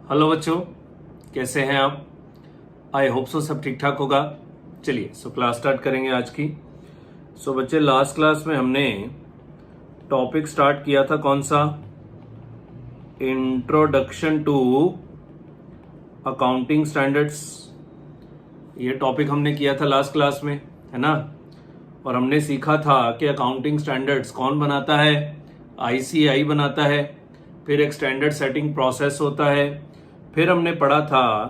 Hello बच्चों, कैसे हैं आप? आई होप सो सब ठीक ठाक होगा। चलिए क्लास स्टार्ट करेंगे आज की। बच्चे, लास्ट क्लास में हमने टॉपिक स्टार्ट किया था कौन सा? Introduction to accounting standards. ये टॉपिक हमने किया था लास्ट क्लास में, है ना? और हमने सीखा था कि अकाउंटिंग स्टैंडर्ड्स कौन बनाता है? आईसीएआई बनाता है। फिर एक स्टैंडर्ड सेटिंग प्रोसेस होता है। फिर हमने पढ़ा था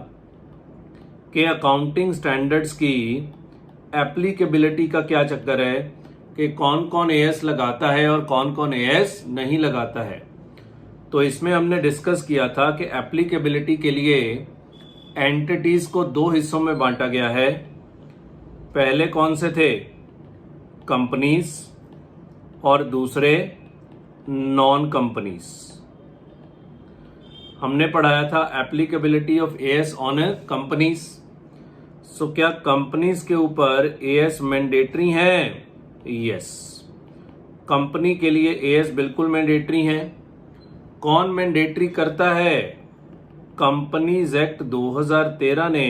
कि अकाउंटिंग स्टैंडर्ड्स की एप्लीकेबिलिटी का क्या चक्कर है, कि कौन कौन एएस लगाता है और कौन कौन एएस नहीं लगाता है। तो इसमें हमने डिस्कस किया था कि एप्लीकेबिलिटी के लिए एंटिटीज को दो हिस्सों में बांटा गया है। पहले कौन से थे? कंपनीज, और दूसरे नॉन कंपनीज। हमने पढ़ाया था applicability of AS on companies. So क्या कंपनीज के ऊपर एएस मैंडेटरी है? यस, कंपनी के लिए एएस बिल्कुल मैंडेटरी है। कौन मैंडेटरी करता है? कंपनीज एक्ट 2013 ने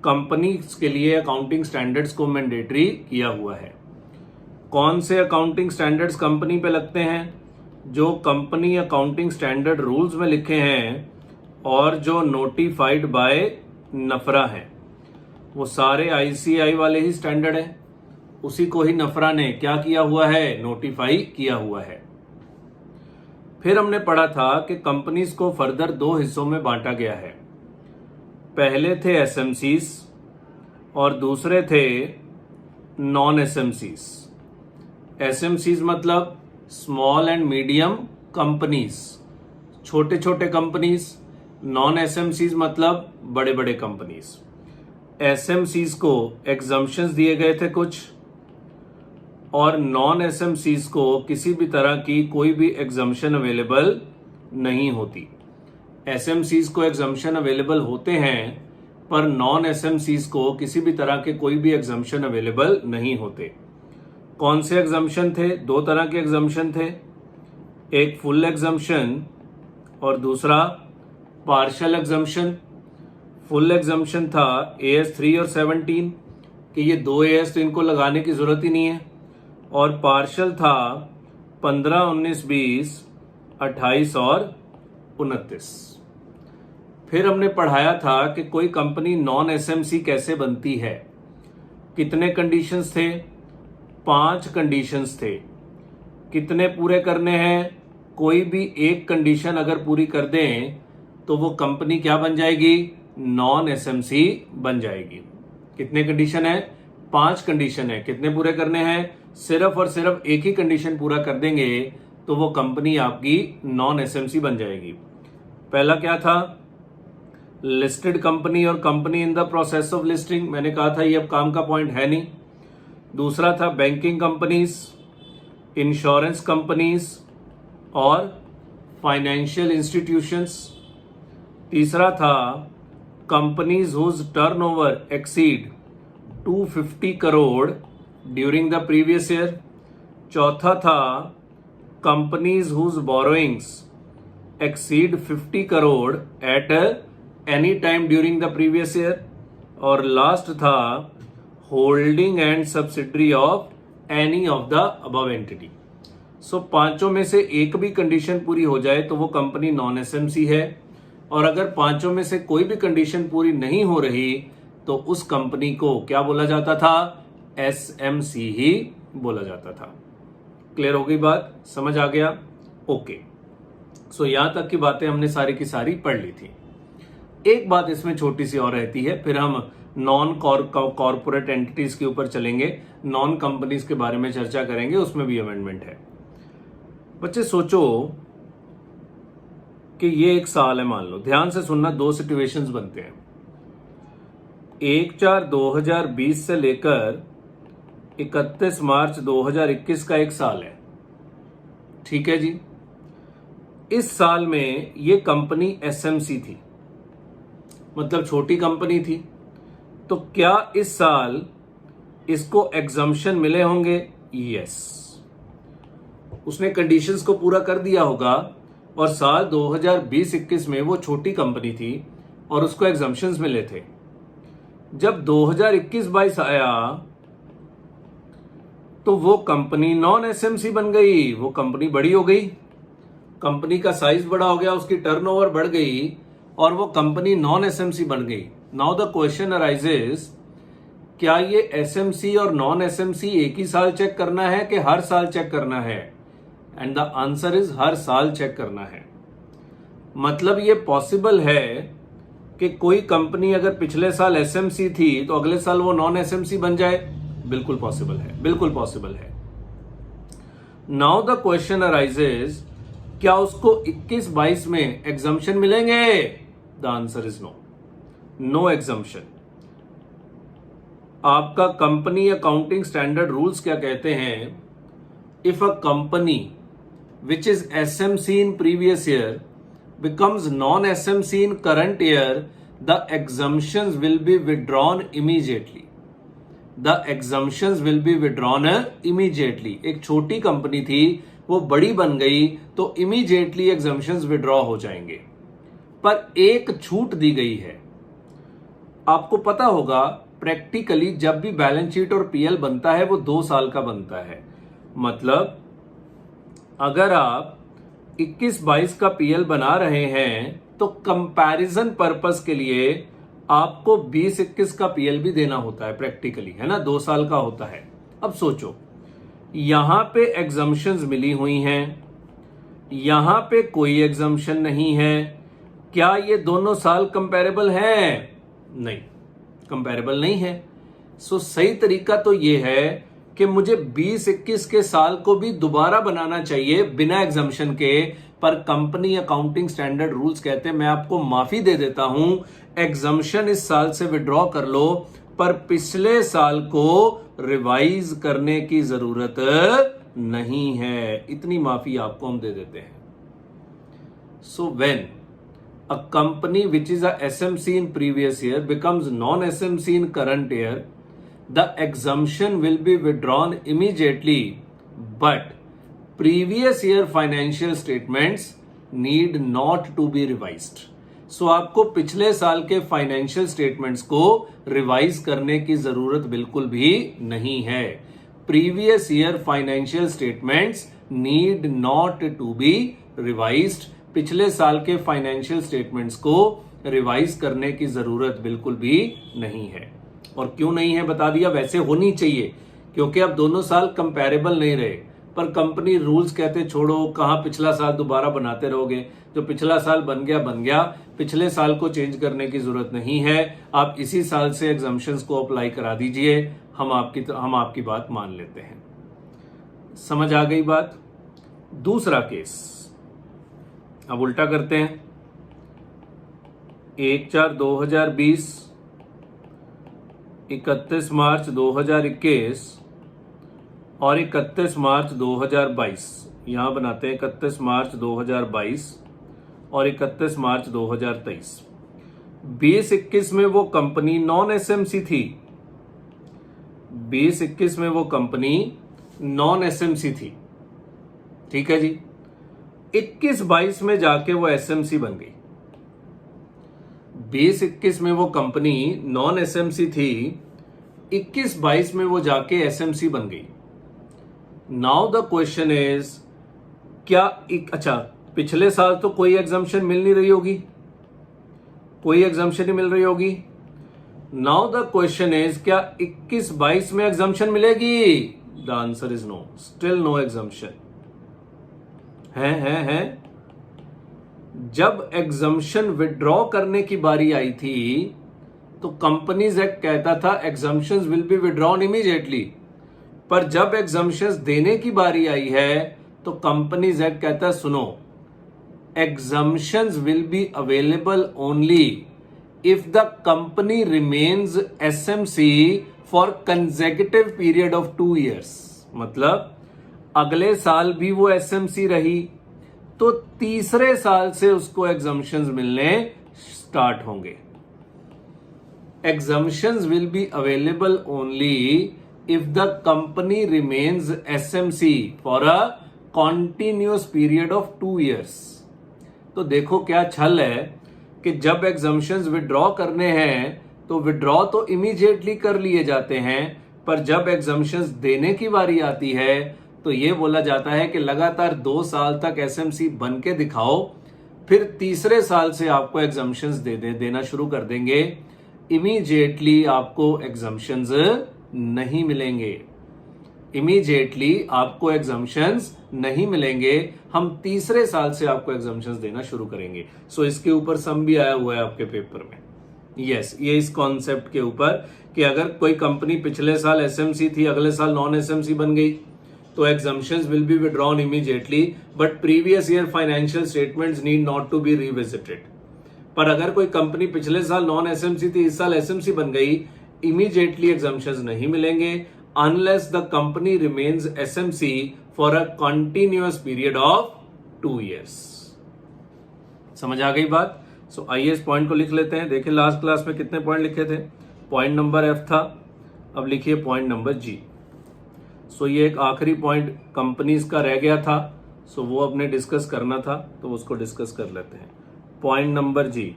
कंपनीज के लिए अकाउंटिंग स्टैंडर्ड्स को मैंडेटरी किया हुआ है। कौन से अकाउंटिंग स्टैंडर्ड्स कंपनी पे लगते हैं? जो कंपनी अकाउंटिंग स्टैंडर्ड रूल्स में लिखे हैं और जो नोटिफाइड बाय नफरा है, वो सारे आईसीआई वाले ही स्टैंडर्ड हैं। उसी को ही नफरा ने क्या किया हुआ है? नोटिफाई किया हुआ है। फिर हमने पढ़ा था कि कंपनीज को फर्दर दो हिस्सों में बांटा गया है। पहले थे एसएमसीज और दूसरे थे नॉन एसएमसीज। एसएमसीज मतलब स्मॉल एंड मीडियम कंपनीज, छोटे छोटे कंपनीज। नॉन एसएमसीज मतलब बड़े बड़े कंपनीज। एसएमसीज को एग्जम्पशंस दिए गए थे कुछ, और नॉन एसएमसीज को किसी भी तरह की कोई भी एग्जम्पशन अवेलेबल नहीं होती। एसएमसीज को एग्जम्पशन अवेलेबल होते हैं, पर नॉन एसएमसीज को किसी भी तरह के कोई भी एग्जम्पशन अवेलेबल नहीं होते। कौन से एग्जम्पशन थे? दो तरह के एग्जम्पशन थे, एक फुल एग्जम्पशन और दूसरा पार्शियल एग्जम्पशन। फुल एग्जम्पशन था एएस 3 और 17 कि ये दो एएस तो इनको लगाने की जरूरत ही नहीं है, और पार्शियल था 15, 19, 20, 28 और 29। फिर हमने पढ़ाया था कि कोई कंपनी नॉन एसएमसी कैसे बनती है। कितने कंडीशंस थे? 5 कंडीशंस थे। कितने पूरे करने हैं? कोई भी एक कंडीशन अगर पूरी कर दें तो वो कंपनी क्या बन जाएगी? नॉन एसएमसी बन जाएगी। कितने कंडीशन है? 5 कंडीशन है। कितने पूरे करने हैं? सिर्फ और सिर्फ एक ही कंडीशन पूरा कर देंगे तो वो कंपनी आपकी नॉन एसएमसी बन जाएगी। पहला क्या था? लिस्टेड कंपनी और company in the process of listing. मैंने कहा था ये अब काम का पॉइंट है नहीं। दूसरा था बैंकिंग कंपनीज, इंश्योरेंस कंपनीज और फाइनेंशियल इंस्टीट्यूशंस। तीसरा था companies whose turnover exceed 250 crore during the previous year. चौथा था companies whose borrowings exceed 50 crore at any time during the previous year. और लास्ट था holding and subsidiary of any of the above entity. So पांचों में से एक भी कंडीशन पूरी हो जाए तो वो कंपनी नॉन एसएमसी है, और अगर पांचों में से कोई भी कंडीशन पूरी नहीं हो रही तो उस कंपनी को क्या बोला जाता था? एसएमसी ही बोला जाता था। क्लियर हो गई बात? समझ आ गया? ओके। सो यहां तक की बातें हमने सारी की सारी पढ़ ली थी। एक बात इसमें छोटी सी और रहती है, फिर हम नॉन कॉर्पोरेट एंटिटीज के ऊपर चलेंगे, नॉन कंपनीज के बारे में चर्चा करेंगे, उसमें भी अमेंडमेंट है। बच्चे सोचो कि ये एक साल है, मान लो, ध्यान से सुनना, दो सिचुएशंस बनते हैं। 1/4/2020 से लेकर 31 मार्च 2021 का एक साल है। ठीक है जी। इस साल में ये कंपनी एसएमसी थी, मतलब छोटी कंपनी थी। तो क्या इस साल इसको एग्जम्पशन मिले होंगे? यस। उसने कंडीशंस को पूरा कर दिया होगा, और साल 2020-21 में वो छोटी कंपनी थी और उसको एग्जम्पशंस मिले थे। जब 2021-22 आया तो वो कंपनी नॉन एसएमसी बन गई, वो कंपनी बड़ी हो गई, कंपनी का साइज बड़ा हो गया, उसकी टर्नओवर बढ़ गई और वो कंपनी नॉन एसएमसी बन गई। नाउ द क्वेश्चन अराइजेस, क्या ये एसएमसी और नॉन एसएमसी एक ही साल चेक करना है कि हर साल चेक करना है? एंड द आंसर इज हर साल चेक करना है। मतलब ये पॉसिबल है कि कोई कंपनी अगर पिछले साल एसएमसी थी तो अगले साल वो नॉन एसएमसी बन जाए। बिल्कुल पॉसिबल है, बिल्कुल पॉसिबल है। नाउ द क्वेश्चन अराइजेस, क्या उसको 21-22 में एग्जम्पशन मिलेंगे? The answer is no, no exemption. आपका कंपनी अकाउंटिंग स्टैंडर्ड रूल्स क्या कहते हैं? If a company which is SMC in previous year becomes non-SMC in current year, the exemptions will be withdrawn immediately. The exemptions will be withdrawn immediately. एक छोटी company थी, वो बड़ी बन गई तो immediately exemptions withdraw हो जाएंगे। पर एक छूट दी गई है। आपको पता होगा प्रैक्टिकली जब भी बैलेंस शीट और पीएल बनता है वो 2 साल का बनता है। मतलब अगर आप 21-22 का पीएल बना रहे हैं तो कंपैरिजन पर्पस के लिए आपको 20-21 का पीएल भी देना होता है प्रैक्टिकली, है ना, 2 साल का होता है। अब सोचो, यहां पे एग्जम्पशंस मिली हुई हैं, यहां पे कोई एग्जम्पशन नहीं है। क्या ये दोनों साल कंपैरेबल हैं? नहीं, कंपैरेबल नहीं है। सो सही तरीका तो ये है कि मुझे 20-21 के साल को भी दोबारा बनाना चाहिए बिना एग्जम्पशन के, पर कंपनी अकाउंटिंग स्टैंडर्ड रूल्स कहते हैं मैं आपको माफी दे देता हूं, एग्जम्पशन इस साल से विड्रॉ कर लो, पर पिछले साल को रिवाइज करने की जरूरत नहीं है। इतनी माफी आपको हम दे देते हैं। So when a company which is a SMC in previous year becomes non-SMC in current year, the exemption will be withdrawn immediately, but previous year financial statements need not to be revised. So आपको पिछले साल के financial statements को revise करने की जरूरत बिल्कुल भी नहीं है। Previous year financial statements need not to be revised. पिछले साल के फाइनेंशियल स्टेटमेंट्स को रिवाइज करने की जरूरत बिल्कुल भी नहीं है। और क्यों नहीं है बता दिया, वैसे होनी चाहिए क्योंकि अब दोनों साल कंपैरेबल नहीं रहे, पर कंपनी रूल्स कहते छोड़ो, कहां पिछला साल दोबारा बनाते रहोगे, जो पिछला साल बन गया, पिछले साल को चेंज करने की जरूरत नहीं है। आप इसी साल से एग्जम्पशंस को अप्लाई करा दीजिए, हम आपकी बात मान लेते हैं। समझ आ गई बात? दूसरा केस अब उल्टा करते हैं। 1/4/2020, 31 मार्च 2021 और 31 मार्च 2022। यहां बनाते हैं 31 मार्च 2022 और 31 मार्च 2023। 20-21 में वो कंपनी नॉन एसएमसी थी। 20-21 में वो कंपनी नॉन एसएमसी थी, ठीक है जी। 21-22 में जाके वो एसएमसी बन गई। 20-21 में वो कंपनी नॉन एसएमसी थी, 21-22 में वो जाके एसएमसी बन गई। नाउ द क्वेश्चन इज, क्या अच्छा पिछले साल तो कोई एग्जम्पशन मिल नहीं रही होगी, कोई एग्जम्पशन नहीं मिल रही होगी। नाउ द क्वेश्चन इज, क्या 21-22 में एग्जम्पशन मिलेगी? The answer is no, still no exemption. है जब एग्जम्पशन विड्रॉ करने की बारी आई थी तो कंपनीज एक्ट कहता था exemptions will be withdrawn immediately, पर जब एग्जम्पशंस देने की बारी आई है तो कंपनीज एक्ट कहता है सुनो, exemptions will be available only if the company remains SMC for consecutive period of 2 years। मतलब अगले साल भी वो एसएमसी रही तो तीसरे साल से उसको एग्जम्पशंस मिलने स्टार्ट होंगे। Exemptions will be available only if the company remains SMC for a continuous period of 2 years। तो देखो क्या छल है कि जब एग्जम्पशंस विड्रॉ करने हैं तो विड्रॉ तो इमीडिएटली कर लिए जाते हैं, पर जब एग्जम्पशंस देने की बारी आती है तो ये बोला जाता है कि लगातार 2 साल तक एसएमसी बन के दिखाओ, फिर तीसरे साल से आपको एग्जम्पशंस देना शुरू कर देंगे। इमीडिएटली आपको एग्जम्पशंस नहीं मिलेंगे, इमीडिएटली आपको एग्जम्पशंस नहीं मिलेंगे, हम तीसरे साल से आपको एग्जम्पशंस देना शुरू करेंगे। सो इसके ऊपर सम भी आया हुआ है आपके पेपर में। यस, ये इस कॉन्सेप्ट के ऊपर कि अगर कोई कंपनी पिछले साल एसएमसी थी, अगले साल नॉन एसएमसी बन गई, तो exemptions will be withdrawn immediately, but previous year financial statements need not to be revisited. पर अगर कोई कंपनी पिछले साल नॉन एसएमसी थी, इस साल एसएमसी बन गई, इमीडिएटली एग्जम्पशंस नहीं मिलेंगे unless the company remains SMC for a continuous period of 2 years। समझ आ गई बात? सो आइए इस पॉइंट को लिख लेते हैं। देखिए लास्ट क्लास में कितने पॉइंट लिखे थे, पॉइंट नंबर एफ था, अब लिखिए पॉइंट नंबर जी। सो ये एक आखिरी पॉइंट कंपनीज का रह गया था, सो वो अपने डिस्कस करना था, तो उसको डिस्कस कर लेते हैं। Point number G,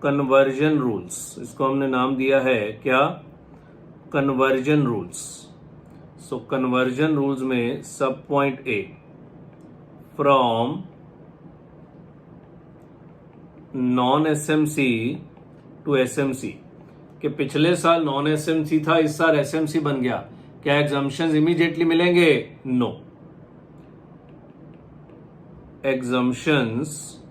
conversion rules, इसको हमने नाम दिया है क्या, conversion rules. So conversion rules में सब point A, from non SMC to SMC, कि पिछले साल नॉन एसएमसी था, इस साल एसएमसी बन गया, क्या एग्जम्पशंस इमीडिएटली मिलेंगे? No, exemptions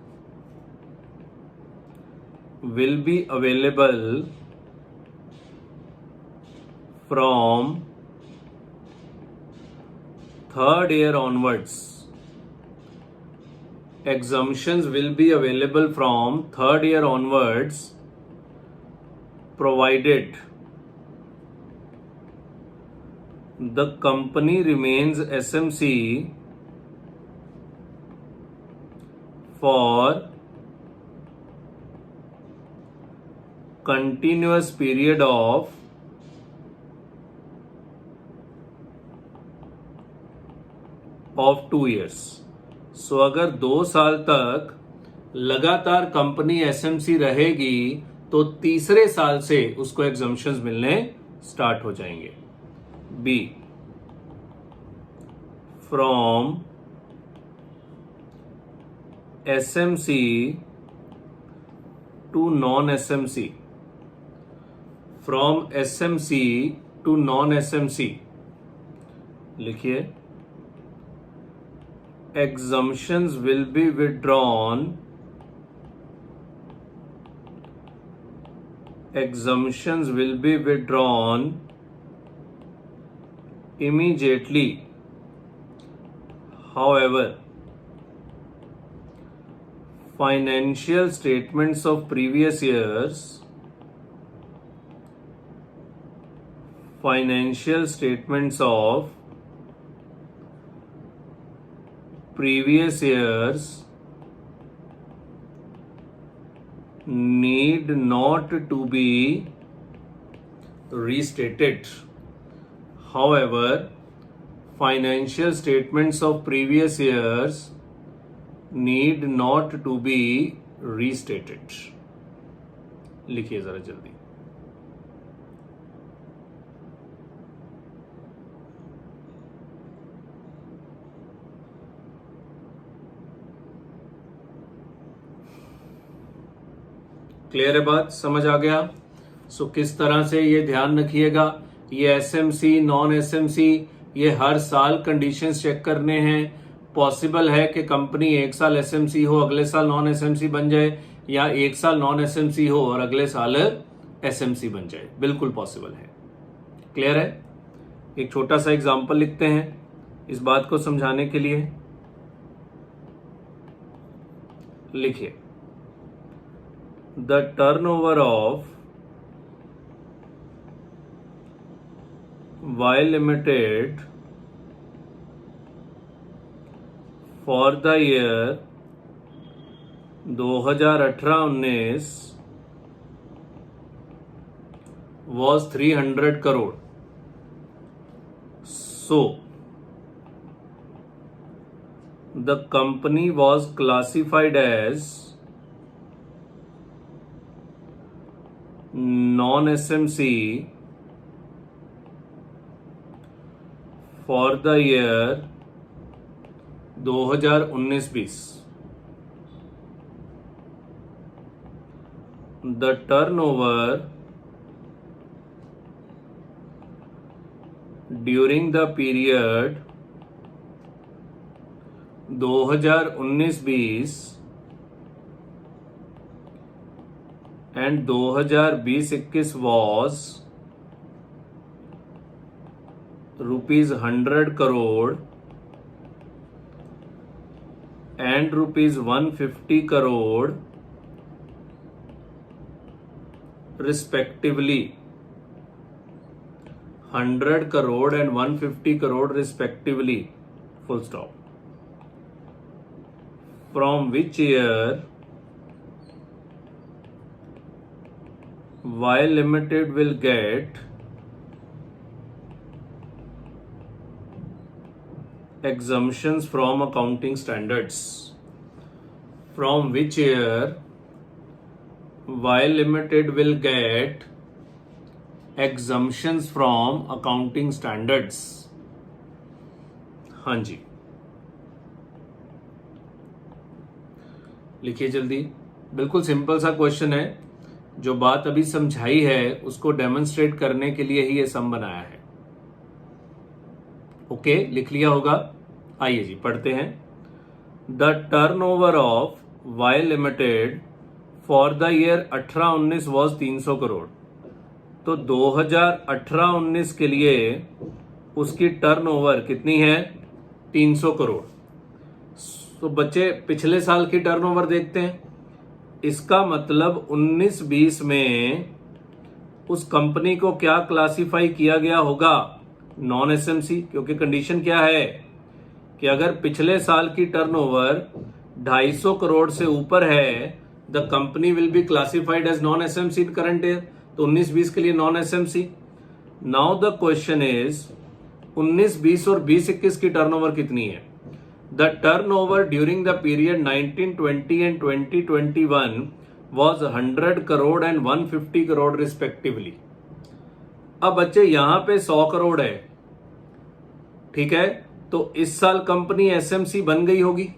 will be available from third year onwards। Exemptions will be available from third year onwards, provided the company remains SMC for continuous period of 2 years। सो अगर 2 साल तक लगातार कंपनी एसएमसी रहेगी तो तीसरे साल से उसको एग्जम्पशंस मिलने स्टार्ट हो जाएंगे। B, from SMC to non SMC, from SMC to non SMC, लिखिए exemptions will be withdrawn, exemptions will be withdrawn immediately। However, financial statements of previous years, financial statements of previous years need not to be restated। However, financial statements of previous years need not to be restated। लिखिए जरा जल्दी। Clear है बात, समझ आ गया? सो किस तरह से ये ध्यान रखिएगा, ये एसएमसी नॉन एसएमसी ये हर साल कंडीशंस चेक करने हैं। पॉसिबल है कि कंपनी एक साल एसएमसी हो अगले साल नॉन एसएमसी बन जाए, या एक साल नॉन एसएमसी हो और अगले साल एसएमसी बन जाए, बिल्कुल पॉसिबल है। क्लियर है? एक छोटा सा एग्जांपल लिखते हैं इस बात को समझाने के लिए। लिखिए, the turnover of Y Limited for the year 2018-19 was 300 crore। So the company was classified as non-SMC for the year 2019-20. The turnover during the period 2019-20 and 2020-21 was ₹100 crore and ₹150 crore respectively. 100 crore and 150 crore respectively. Full stop. From which year Y Limited will get exemptions from accounting standards. From which year Y Limited will get exemptions from accounting standards. हाँ जी, लिखिए जल्दी. बिल्कुल simple सा question है. जो बात अभी समझाई है उसको डेमोन्स्ट्रेट करने के लिए ही ये सम बनाया है. ओके, लिख लिया होगा. आइए जी पढ़ते हैं. The turnover of Y limited for the year 18-19 was 300 crore. तो 2018-19 के लिए उसकी टर्नओवर कितनी है? 300 करोड़. तो बच्चे पिछले साल की टर्नओवर देखते हैं. इसका मतलब 19-20 में उस कंपनी को क्या क्लासिफाई किया गया होगा? Non SMC. क्योंकि कंडीशन क्या है कि अगर पिछले साल की टर्नओवर 250 करोड़ से ऊपर है, the company will be classified as non SMC in current year. तो 19-20 के लिए non SMC. Now the question is 19-20 और 20-21 की टर्नओवर कितनी है? The turnover during the period 1920 and 2021 was 100 crore and 150 crore respectively. अब बच्चे यहां पे 100 करोड़ है, ठीक है. तो इस साल कंपनी एसएमसी बन गई होगी.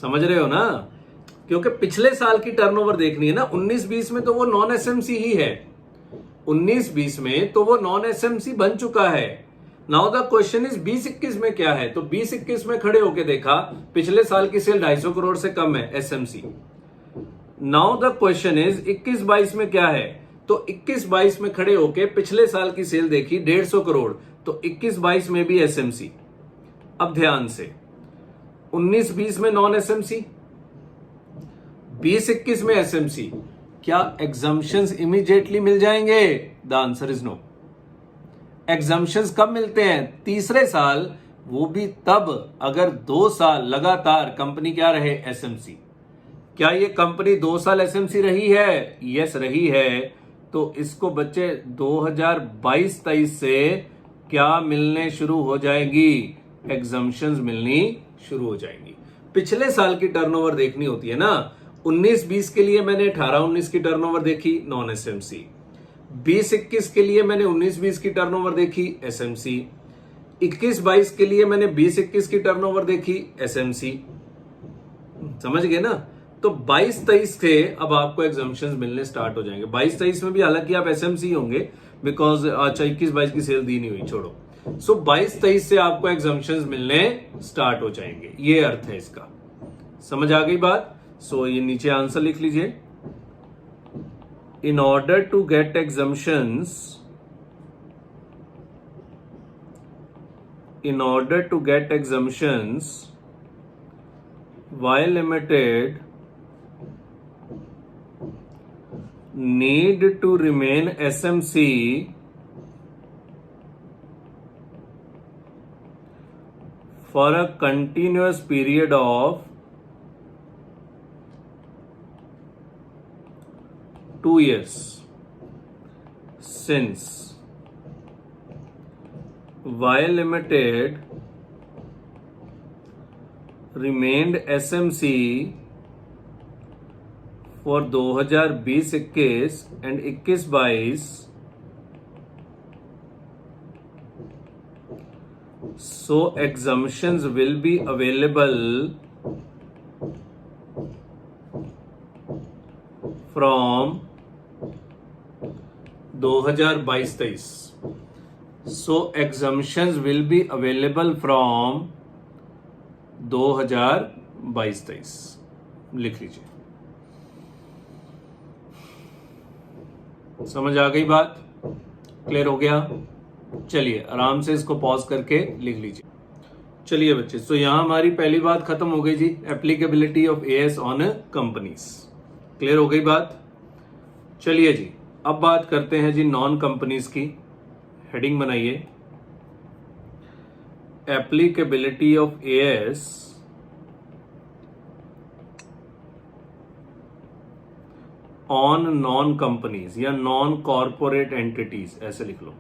समझ रहे हो ना? क्योंकि पिछले साल की टर्नओवर देखनी है ना. 19-20 में तो वो नॉन एसएमसी ही है. 19-20 में तो वो नॉन एसएमसी बन चुका है. नाउ द क्वेश्चन इज 20-21 में क्या है? तो 20-21 में खड़े होके देखा, पिछले साल की सेल 250 करोड़ से कम है, SMC. Now the question is 21-22 में क्या है? तो 21-22 में खड़े होके पिछले साल की सेल देखी 150 करोड़. तो 21-22 में भी एसएमसी. अब ध्यान से, 19-20 में नॉन एसएमसी, 20-21 में एसएमसी. क्या एग्जम्पशंस इमीडिएटली मिल जाएंगे? The answer is no. Exemptions कब मिलते हैं? तीसरे साल. वो भी तब अगर 2 साल लगातार कंपनी क्या रहे? एसएमसी. क्या ये कंपनी 2 साल एसएमसी रही है? यस रही है. तो इसको बच्चे 2022-23 से क्या मिलने शुरू हो जाएगी? एग्जम्पशंस मिलनी शुरू हो जाएंगी. पिछले साल की टर्नओवर देखनी होती है ना. 19-20 के लिए मैंने 18-19 की टर्नओवर देखी, नॉन एसएमसी. 20-21 के लिए मैंने 19-20 की टर्नओवर देखी, एसएमसी. 21-22 के लिए मैंने 20-21 की टर्नओवर देखी, एसएमसी. समझ गए ना? तो 22-23 से अब आपको एग्जम्पशंस मिलने स्टार्ट हो जाएंगे. 22-23 में भी हालांकि आप एसएमसी होंगे, बिकॉज अच्छा 21-22 की सेल दी नहीं हुई, छोड़ो. सो 22-23 से आपको एग्जम्पशंस मिलने स्टार्ट हो जाएंगे. ये अर्थ है इसका. समझ आ गई बात? सो ये नीचे आंसर लिख लीजिए. In order to get exemptions, Y Limited need to remain SMC for a continuous period of 2 years since Y Limited remained SMC for 2020-21 and 21-22, so exemptions will be available from 2022-23. So exemptions will be available from 2022-23. लिख लीजिए। समझ आ गई बात? Clear हो गया? चलिए आराम से इसको पॉज करके लिख लीजिए। चलिए बच्चे, तो यहां हमारी पहली बात खत्म हो गई जी, applicability of AS on companies. Clear हो गई बात? चलिए जी, अब बात करते हैं जी नॉन कंपनीज की। हेडिंग बनाइए, applicability of AS on non companies या नॉन कॉर्पोरेट एंटिटीज, ऐसे लिख लो।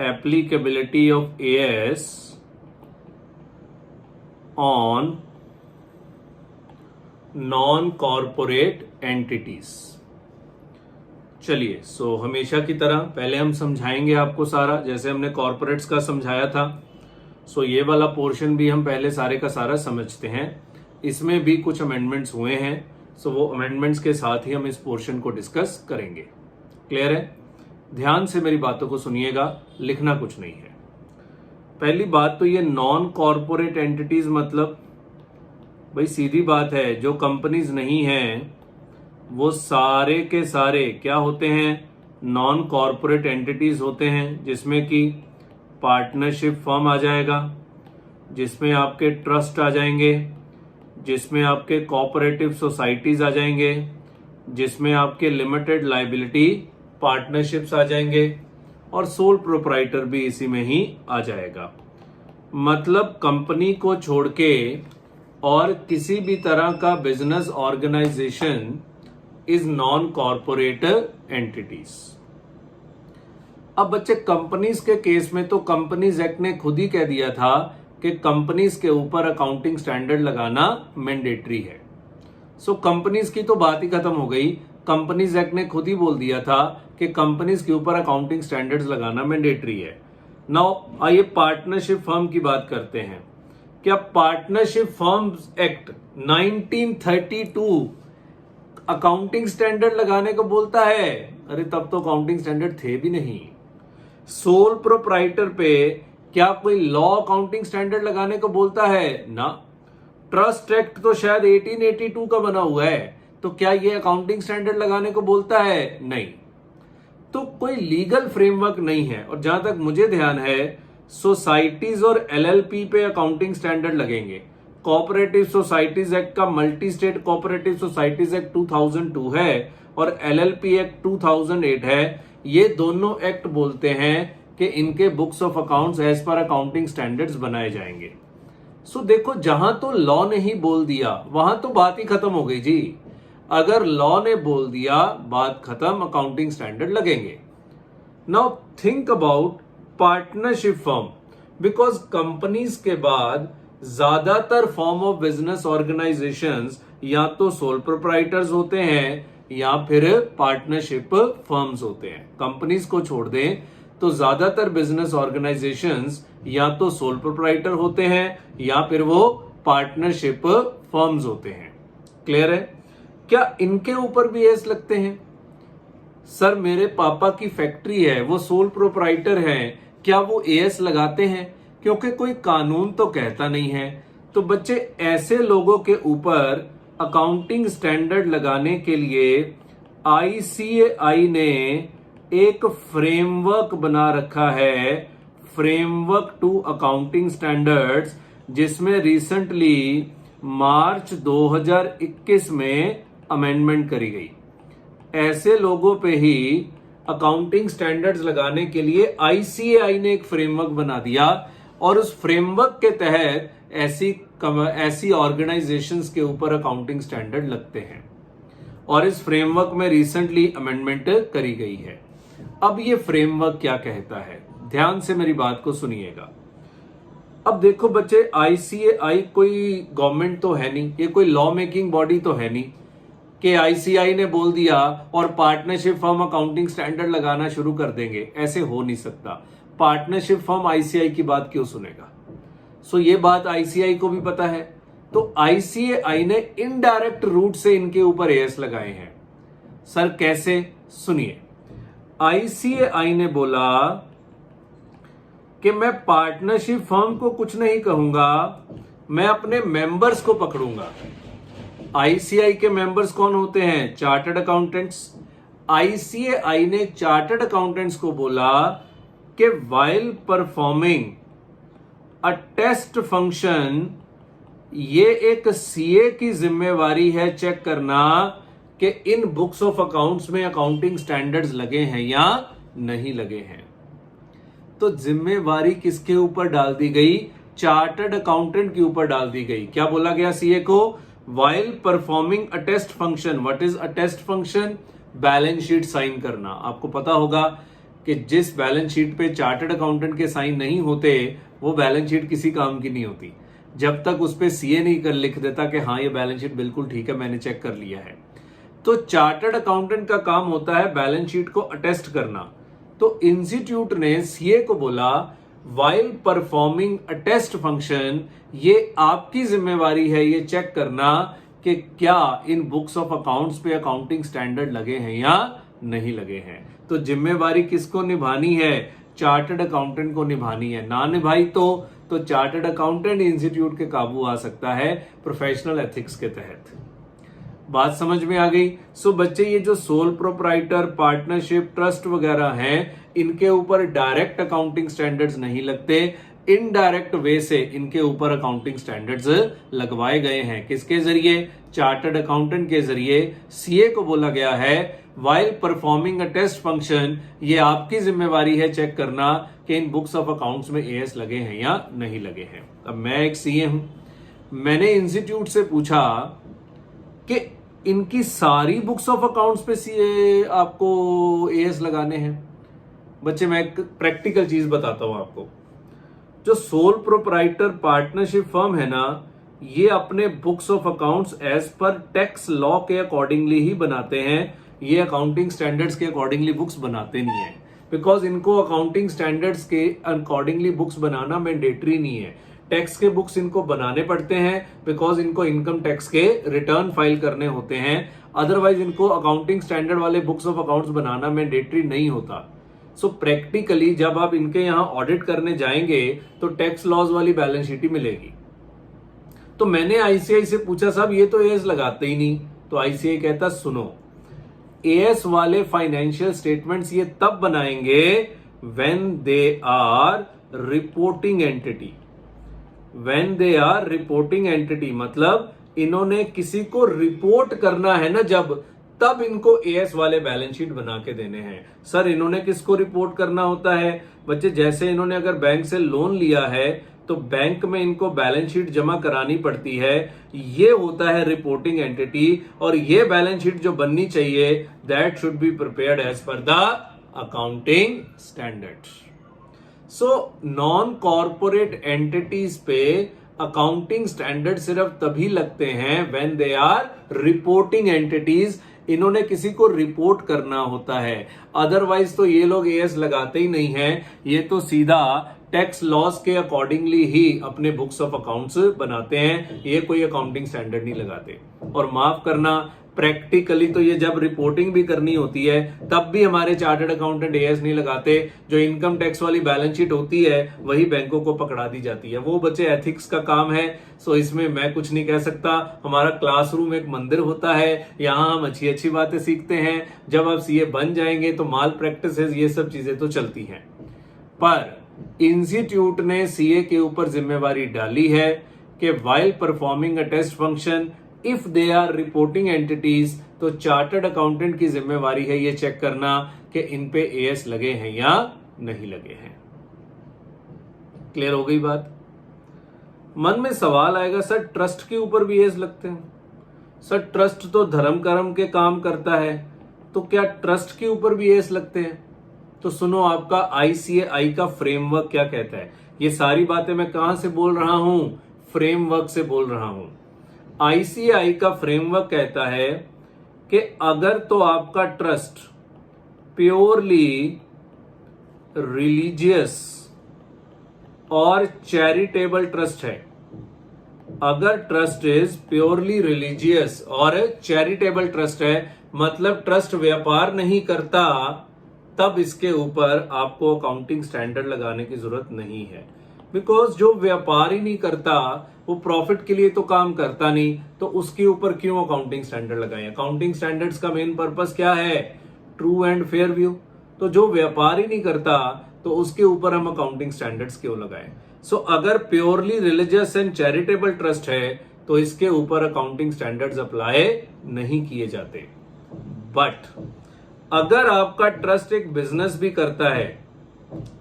Applicability of AS on non corporate entities. चलिए, सो हमेशा की तरह पहले हम समझाएंगे आपको सारा, जैसे हमने कॉर्पोरेट्स का समझाया था। सो ये वाला पोर्शन भी हम पहले सारे का सारा समझते हैं। इसमें भी कुछ अमेंडमेंट्स हुए हैं, सो वो अमेंडमेंट्स के साथ ही हम इस पोर्शन को डिस्कस करेंगे। क्लियर है? ध्यान से मेरी बातों को सुनिएगा, लिखना कुछ नहीं है। पहली बात तो ये नॉन कॉर्पोरेट एंटिटीज मतलब भाई सीधी बात है, जो कंपनीज नहीं हैं वो सारे के सारे क्या होते हैं? नॉन कॉर्पोरेट एंटिटीज होते हैं, जिसमें कि पार्टनरशिप फर्म आ जाएगा, जिसमें आपके ट्रस्ट आ जाएंगे, जिसमें आपके कोऑपरेटिव सोसाइटीज आ जाएंगे, जिसमें आपके लिमिटेड लायबिलिटी पार्टनरशिप्स आ जाएंगे, और सोल प्रोप्राइटर भी इसी में ही आ जाएगा। मतलब कंपनी को छोड़ के और किसी भी तरह का business organization is non corporate entities. अब बच्चे कंपनीज के केस में तो कंपनीज एक्ट ने खुद ही कह दिया था कि कंपनीज के ऊपर अकाउंटिंग स्टैंडर्ड लगाना मैंडेटरी है। सो कंपनीज की तो बात ही खत्म हो गई। कंपनीज एक्ट ने खुद ही बोल दिया था कि कंपनीज के ऊपर अकाउंटिंग स्टैंडर्ड्स लगाना मैंडेटरी है। नाउ आइए पार्टनरशिप फर्म की बात करते हैं। क्या partnership firms act 1932 accounting standard लगाने को बोलता है? अरे तब तो अकाउंटिंग स्टैंडर्ड थे भी नहीं। सोल प्रोप्राइटर पे क्या कोई लॉ अकाउंटिंग स्टैंडर्ड लगाने को बोलता है? ना। ट्रस्ट एक्ट तो शायद 1882 का बना हुआ है, तो क्या ये अकाउंटिंग स्टैंडर्ड लगाने को बोलता है? नहीं। तो कोई लीगल फ्रेमवर्क नहीं है। और जहां तक मुझे ध्यान है, सोसाइटीज और एलएलपी पे अकाउंटिंग स्टैंडर्ड लगेंगे। कोऑपरेटिव सोसाइटीज एक्ट का multi state cooperative societies act 2002 है और एलएलपी एक्ट 2008 है। ये दोनों एक्ट बोलते हैं कि इनके books of accounts as per accounting standards बनाए जाएंगे। सो देखो, जहां तो लॉ ने ही बोल दिया वहां तो बात ही खत्म हो गई जी। अगर लॉ ने बोल दिया बात खत्म, अकाउंटिंग स्टैंडर्ड लगेंगे। Now think about partnership firm, because companies के बाद ज्यादातर फॉर्म ऑफ बिजनेस ऑर्गेनाइजेशंस या तो सोल प्रोप्राइटर्स होते हैं या फिर पार्टनरशिप फर्म्स होते हैं। कंपनीज को छोड़ दें तो ज्यादातर बिजनेस ऑर्गेनाइजेशंस या तो सोल प्रोप्राइटर होते हैं या फिर वो पार्टनरशिप फर्म्स होते हैं। क्लियर है? क्या इनके ऊपर भी एस लगते हैं? सर मेरे पापा की फैक्ट्री है, वो सोल प्रोप्राइटर हैं, क्या वो एएस लगाते हैं? क्योंकि कोई कानून तो कहता नहीं है। तो बच्चे, ऐसे लोगों के ऊपर अकाउंटिंग स्टैंडर्ड लगाने के लिए आईसीएआई ने एक फ्रेमवर्क बना रखा है, फ्रेमवर्क टू अकाउंटिंग स्टैंडर्ड्स, जिसमें रिसेंटली मार्च 2021 में अमेंडमेंट करी गई। ऐसे लोगों पे ही अकाउंटिंग स्टैंडर्ड्स लगाने के लिए आईसीएआई ने एक फ्रेमवर्क बना दिया और उस फ्रेमवर्क के तहत ऐसी ऑर्गेनाइजेशंस के ऊपर अकाउंटिंग स्टैंडर्ड लगते हैं और इस फ्रेमवर्क में रिसेंटली अमेंडमेंट करी गई है। अब ये फ्रेमवर्क क्या कहता है, ध्यान से मेरी बात को सुनिएगा। अब देखो बच्चे, आईसीएआई कोई गवर्नमेंट तो है नहीं, ये कोई लॉ मेकिंग बॉडी तो है नहीं कि आईसीआई ने बोल दिया और पार्टनरशिप फर्म अकाउंटिंग स्टैंडर्ड लगाना शुरू कर देंगे। ऐसे हो नहीं सकता। पार्टनरशिप फर्म आईसीआई की बात क्यों सुनेगा? सो ये बात आईसीआई को भी पता है, तो आईसीएआई ने इनडायरेक्ट रूट से इनके ऊपर एएस लगाए हैं। सर कैसे? सुनिए, आईसीएआई ने बोला कि मैं पार्टनरशिप फर्म को कुछ नहीं कहूंगा, मैं अपने मेंबर्स को पकड़ूंगा। आईसीआई के मेंबर्स कौन होते हैं? Chartered accountants. आईसीएआई ने चार्टर्ड अकाउंटेंट्स को बोला कि while performing attest function, ये एक सीए की जिम्मेवारी है चेक करना कि इन बुक्स ऑफ अकाउंट्स में अकाउंटिंग स्टैंडर्ड्स लगे हैं या नहीं लगे हैं। तो जिम्मेवारी किसके ऊपर डाल दी गई? चार्टर्ड अकाउंटेंट के ऊपर डाल दी गई। क्या बोला गया सीए को? While performing attest function. What is attest function? Balance sheet sign करना। आपको पता होगा कि जिस बैलेंस शीट पे चार्टर्ड अकाउंटेंट के साइन नहीं होते वो बैलेंस शीट किसी काम की नहीं होती, जब तक उस पे सीए नहीं कर लिख देता कि हाँ ये बैलेंस शीट बिल्कुल ठीक है, मैंने चेक कर लिया है। तो चार्टर्ड अकाउंटेंट का काम होता है बैलेंस शीट को अटेस्ट करना। तो इंस्टीट्यूट ने सीए को बोला while performing attest function, ये आपकी जिम्मेवारी है ये चेक करना कि क्या इन बुक्स ऑफ अकाउंट्स पे अकाउंटिंग स्टैंडर्ड लगे हैं या नहीं लगे हैं। तो जिम्मेवारी किसको निभानी है? चार्टर्ड अकाउंटेंट को निभानी है। ना निभाई तो चार्टर्ड अकाउंटेंट इंस्टीट्यूट के काबू आ सकता है प्रोफेशनल एथिक्स के तहत। बात समझ में आ गई? सो बच्चे, ये जो सोल प्रोप्राइटर, पार्टनरशिप, ट्रस्ट वगैरह हैं, इनके ऊपर डायरेक्ट अकाउंटिंग स्टैंडर्ड्स नहीं लगते, इनडायरेक्ट वे से इनके ऊपर अकाउंटिंग स्टैंडर्ड्स लगवाए गए हैं। किसके जरिए? चार्टर्ड अकाउंटेंट के जरिए। सीए को बोला गया है while performing attest function, ये आपकी जिम्मेवारी है चेक करना कि इन बुक्स ऑफ अकाउंट्स में एएस लगे हैं या नहीं लगे हैं। अब मैं एक सीए हूं, मैंने इंस्टीट्यूट से पूछा कि इनकी सारी बुक्स ऑफ अकाउंट्स पे सीए आपको एएस लगाने हैं। बच्चे, मैं एक प्रैक्टिकल चीज बताता हूं आपको। जो सोल प्रोप्राइटर पार्टनरशिप फर्म है ना, ये अपने books of accounts as per tax law के अकॉर्डिंगली ही बनाते हैं। ये अकाउंटिंग स्टैंडर्ड्स के अकॉर्डिंगली बुक्स बनाते नहीं है, बिकॉज इनको अकाउंटिंग स्टैंडर्ड्स के अकॉर्डिंगली बुक्स बनाना मैंडेटरी नहीं है। टैक्स के बुक्स इनको बनाने पड़ते हैं बिकॉज इनको इनकम टैक्स के रिटर्न फाइल करने होते हैं। अदरवाइज इनको अकाउंटिंग स्टैंडर्ड वाले books of accounts banana mandatory नहीं होता। सो प्रैक्टिकली जब आप इनके यहां ऑडिट करने जाएंगे तो टैक्स लॉज वाली बैलेंस शीट ही मिलेगी। तो मैंने आईसीआई से पूछा, साहब ये तो एएस लगाते ही नहीं। तो आईसीआई कहता, सुनो, एएस वाले फाइनेंशियल स्टेटमेंट्स ये तब बनाएंगे when they are reporting entity. When they are reporting entity मतलब इन्होंने किसी को रिपोर्ट करना है ना, जब, तब इनको एएस वाले बैलेंस शीट बना के देने हैं। सर इन्होंने किसको रिपोर्ट करना होता है? बच्चे, जैसे इन्होंने अगर बैंक से लोन लिया है तो बैंक में इनको बैलेंस शीट जमा करानी पड़ती है, ये होता है रिपोर्टिंग एंटिटी। और ये बैलेंस शीट जो बननी चाहिए that should be prepared as per the accounting standard. So non corporate entities पे अकाउंटिंग स्टैंडर्ड सिर्फ तभी लगते हैं when they are reporting entities. इन्होंने किसी को रिपोर्ट करना होता है, अदरवाइज तो ये लोग एएस लगाते ही नहीं है। ये तो सीधा टैक्स लॉस के अकॉर्डिंगली ही अपने बुक्स ऑफ अकाउंट्स बनाते हैं, ये कोई अकाउंटिंग स्टैंडर्ड नहीं लगाते। और माफ करना, प्रैक्टिकली तो ये जब रिपोर्टिंग भी करनी होती है तब भी हमारे चार्टर्ड अकाउंटेंट एएस नहीं लगाते। जो इनकम टैक्स वाली बैलेंस शीट होती है वही बैंकों को पकड़ा दी जाती है। वो बच्चे एथिक्स का काम है, सो इसमें मैं कुछ नहीं कह सकता। हमारा क्लासरूम एक मंदिर होता है, यहाँ हम अच्छी अच्छी बातें सीखते हैं। जब आप सीए बन जाएंगे तो माल प्रैक्टिसेस ये सब चीजें तो चलती हैं। पर इंस्टीट्यूट ने सीए के ऊपर जिम्मेवारी डाली है कि while performing attest function if they are reporting entities, तो चार्टर्ड अकाउंटेंट की जिम्मेवारी है ये चेक करना कि इन पे एएस लगे हैं या नहीं लगे हैं। क्लियर हो गई बात? मन में सवाल आएगा, सर ट्रस्ट के ऊपर भी एएस लगते हैं? सर ट्रस्ट तो धर्म कर्म के काम करता है, तो क्या ट्रस्ट के ऊपर भी एएस लगते हैं? तो सुनो, आपका आईसीएआई का फ्रेमवर्क क्या कहता है ये सारी बातें मैं कहां से बोल रहा हूं? फ्रेमवर्क से बोल रहा हूं। आईसीआई का फ्रेमवर्क कहता है कि अगर तो आपका ट्रस्ट प्योरली रिलीजियस और चैरिटेबल ट्रस्ट है, अगर ट्रस्ट इज प्योरली रिलीजियस और चैरिटेबल ट्रस्ट है, मतलब ट्रस्ट व्यापार नहीं करता, तब इसके ऊपर आपको अकाउंटिंग स्टैंडर्ड लगाने की जरूरत नहीं है। बिकॉज जो व्यापार ही नहीं करता, वो प्रॉफिट के लिए तो काम करता नहीं, तो उसके ऊपर क्यों अकाउंटिंग स्टैंडर्ड लगाएं? अकाउंटिंग स्टैंडर्ड्स का मेन पर्पस क्या है? True and fair view. तो जो व्यापार ही नहीं करता, तो उसके ऊपर हम अकाउंटिंग स्टैंडर्ड्स क्यों लगाएं? सो अगर purely religious and charitable trust है, तो इसके ऊपर अकाउंटिंग स्टैंडर्ड्स अप्लाई नहीं किए जाते। बट अगर आपका ट्रस्ट एक बिजनेस भी करता है,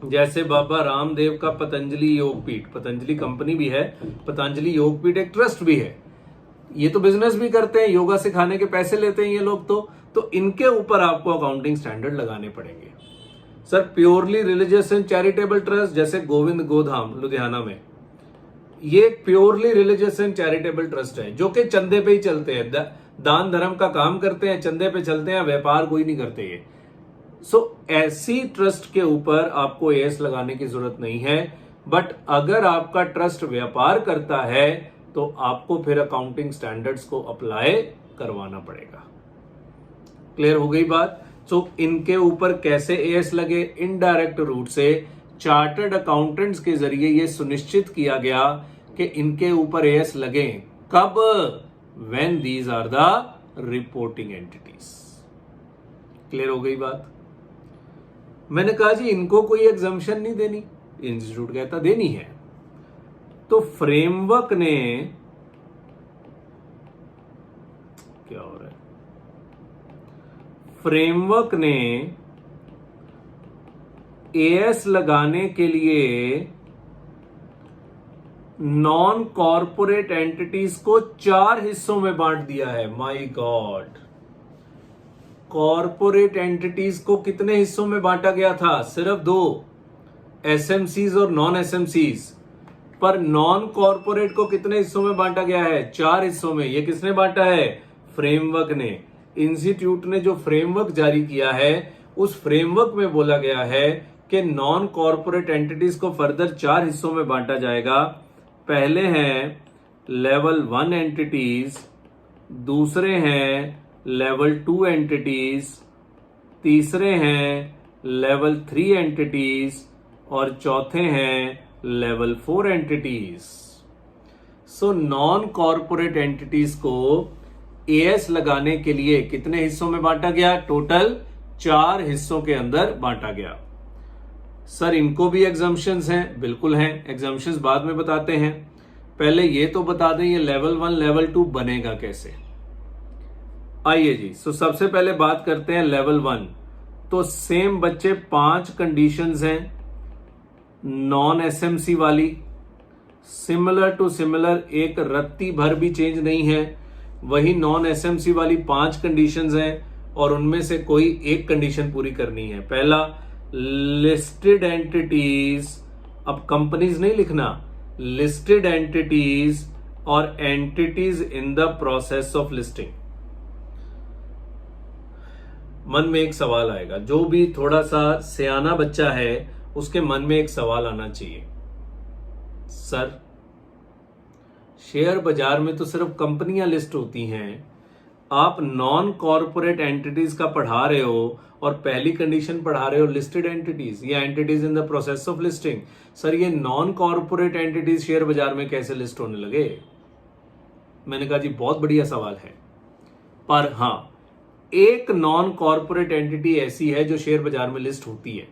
जैसे बाबा रामदेव का पतंजलि योगपीठ, पतंजलि कंपनी भी है, पतंजलि योगपीठ एक ट्रस्ट भी है, ये तो बिजनेस भी करते हैं, योगा सिखाने के पैसे लेते हैं ये लोग, तो इनके ऊपर आपको अकाउंटिंग स्टैंडर्ड लगाने पड़ेंगे। Sir purely religious and charitable trust, जैसे गोविंद गोधाम लुधियाना में, ये purely religious and charitable trust है, जो कि चंदे पे ही चलते हैं, दान धर्म का काम करते हैं, चंदे पे चलते हैं, व्यापार कोई नहीं करते ये। सो ऐसी ट्रस्ट के ऊपर आपको एएस लगाने की जरूरत नहीं है। बट अगर आपका ट्रस्ट व्यापार करता है, तो आपको फिर अकाउंटिंग स्टैंडर्ड्स को अप्लाई करवाना पड़ेगा। क्लियर हो गई बात? सो इनके ऊपर कैसे एएस लगे? इनडायरेक्ट रूट से चार्टर्ड अकाउंटेंट्स के जरिए यह सुनिश्चित किया गया कि इनके ऊपर एएस लगे। कब? When these are the reporting entities. Clear हो गई बात? मैंने कहा जी इनको कोई एग्जम्पशन नहीं देनी, इंस्टीट्यूट कहता देनी है। तो फ्रेमवर्क ने क्या हो रहा है? फ्रेमवर्क ने एएस लगाने के लिए नॉन कॉर्पोरेट एंटिटीज को 4 हिस्सों में बांट दिया है। माय गॉड, कॉर्पोरेट एंटिटीज को कितने हिस्सों में बांटा गया था? सिर्फ 2, एसएमसीज और नॉन एसएमसीज। पर नॉन कॉर्पोरेट को कितने हिस्सों में बांटा गया है? 4 हिस्सों में। ये किसने बांटा है? फ्रेमवर्क ने। इंस्टीट्यूट ने जो फ्रेमवर्क जारी किया है, उस फ्रेमवर्क में बोला गया है कि नॉन कॉर्पोरेट एंटिटीज को फर्दर 4 हिस्सों में बांटा जाएगा। पहले हैं लेवल 1 एंटिटीज, दूसरे हैं लेवल 2 एंटिटीज, तीसरे हैं लेवल 3 एंटिटीज और चौथे हैं लेवल 4 एंटिटीज। सो नॉन कॉर्पोरेट एंटिटीज को एएस लगाने के लिए कितने हिस्सों में बांटा गया? टोटल 4 हिस्सों के अंदर बांटा गया। सर इनको भी एग्जम्पशंस हैं? बिल्कुल हैं। एग्जम्पशंस बाद में बताते हैं, पहले ये तो बता दें ये लेवल 1 लेवल 2 बनेगा कैसे। आइए जी, सो सबसे पहले बात करते हैं लेवल 1। तो सेम बच्चे 5 कंडीशंस हैं नॉन एसएमसी वाली, सिमिलर टू सिमिलर, एक रत्ती भर भी चेंज नहीं है। वही नॉन एसएमसी वाली 5 कंडीशंस हैं और उनमें से कोई एक कंडीशन पूरी करनी है। पहला, लिस्टेड एंटिटीज, अब कंपनीज नहीं लिखना, लिस्टेड एंटिटीज और entities in the process of listing. मन में एक सवाल आएगा, जो भी थोड़ा सा सियाना बच्चा है उसके मन में एक सवाल आना चाहिए, सर शेयर बाजार में तो सिर्फ कंपनियां लिस्ट होती हैं, आप नॉन कॉर्पोरेट एंटिटीज का पढ़ा रहे हो और पहली कंडीशन पढ़ा रहे हो लिस्टेड एंटिटीज या entities in the process of listing. Sir ये नॉन कॉर्पोरेट एंटिटीज शेयर बाजार में कैसे लिस्ट होने लगे? मैंने कहा जी बहुत बढ़िया सवाल है, पर हां एक नॉन कॉर्पोरेट एंटिटी ऐसी है जो शेयर बाजार में लिस्ट होती है?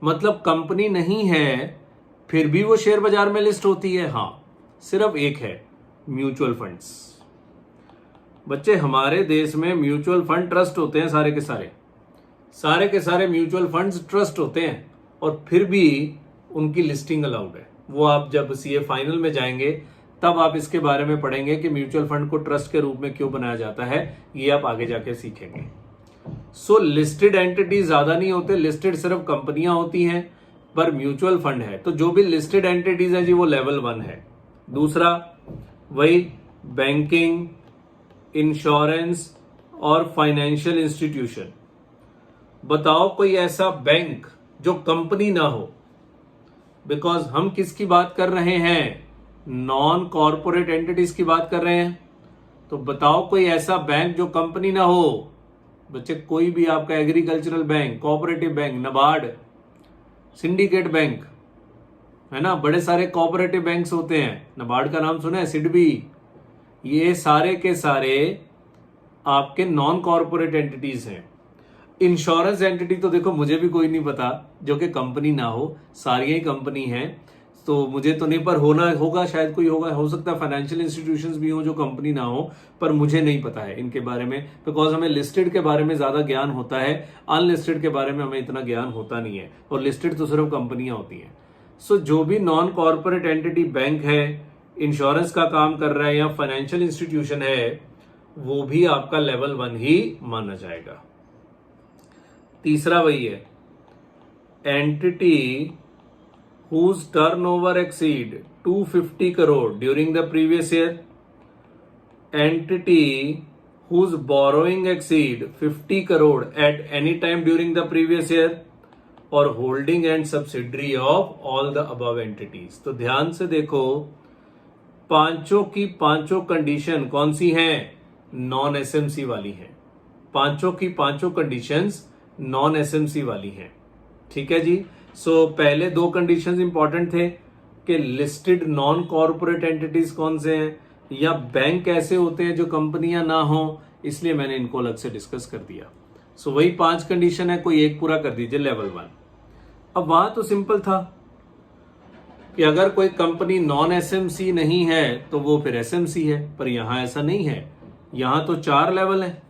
मतलब कंपनी नहीं है फिर भी वो शेयर बाजार में लिस्ट होती है? हां, सिर्फ एक है, म्यूचुअल फंड्स। बच्चे हमारे देश में म्यूचुअल फंड ट्रस्ट होते हैं, सारे के सारे म्यूचुअल फंड्स ट्रस्ट होते हैं और फिर भी उनकी लिस्टिंग अलाउड है। वो आप जब सीए फाइनल में जाएंगे तब आप इसके बारे में पढ़ेंगे कि म्यूचुअल फंड को ट्रस्ट के रूप में क्यों बनाया जाता है, ये आप आगे जाके सीखेंगे। सो लिस्टेड एंटिटी ज्यादा नहीं होते, लिस्टेड सिर्फ कंपनियां होती हैं। पर म्यूचुअल फंड है, तो जो भी लिस्टेड एंटिटीज है जी वो लेवल 1 है। दूसरा वही बैंकिंग, इंश्योरेंस और फाइनेंशियल इंस्टीट्यूशन। बताओ कोई ऐसा बैंक जो कंपनी ना हो, बिकॉज हम किसकी बात कर रहे हैं, नॉन कॉर्पोरेट एंटिटीज की बात कर रहे हैं। तो बताओ कोई ऐसा बैंक जो कंपनी ना हो। बच्चे कोई भी आपका agricultural bank, cooperative bank, NABARD, syndicate bank है ना, बड़े सारे कोऑपरेटिव बैंक्स होते हैं, नाबार्ड का नाम सुना है, सिडबी, ये सारे के सारे आपके नॉन कॉर्पोरेट एंटिटीज हैं। इंश्योरेंस एंटिटी तो देखो मुझे भी कोई नहीं पता जो कि कंपनी ना हो, सारी ही कंपनी है, तो मुझे तो नहीं, पर होना होगा, शायद कोई होगा, हो सकता है फाइनेंशियल इंस्टीट्यूशंस भी हो जो कंपनी ना हो, पर मुझे नहीं पता है इनके बारे में, बिकॉज हमें लिस्टेड के बारे में ज्यादा ज्ञान होता है, अनलिस्टेड के बारे में हमें इतना ज्ञान होता नहीं है, और लिस्टेड तो सिर्फ कंपनियां होती हैं। सो जो भी नॉन कॉर्पोरेट एंटिटी बैंक है, इंश्योरेंस का काम कर रहा है या फाइनेंशियल इंस्टीट्यूशन है, वो भी आपका लेवल 1 ही माना जाएगा। तीसरा वही है, entity whose turnover exceed 250 crore during the previous year, entity whose borrowing exceed 50 crore at any time during the previous year, और holding and subsidiary of all the above entities। तो ध्यान से देखो, पांचों की पांचों कंडीशन कौन सी हैं, नॉन एसएमसी वाली हैं। पांचों की पांचों कंडीशंस नॉन एसएमसी वाली हैं, ठीक है जी। सो पहले दो कंडीशंस इंपॉर्टेंट थे कि लिस्टेड नॉन कॉर्पोरेट एंटिटीज कौन से हैं, या बैंक ऐसे होते हैं जो कंपनियां ना हो, इसलिए मैंने इनको अलग से डिस्कस कर दिया। सो वही 5 कंडीशन है, कोई एक पूरा कर दीजिए, लेवल 1। अब वहां तो सिंपल था कि अगर कोई कंपनी नॉन एसएमसी नहीं है तो वो फिर एसएमसी है, पर यहां ऐसा नहीं है, यहां तो 4 लेवल है,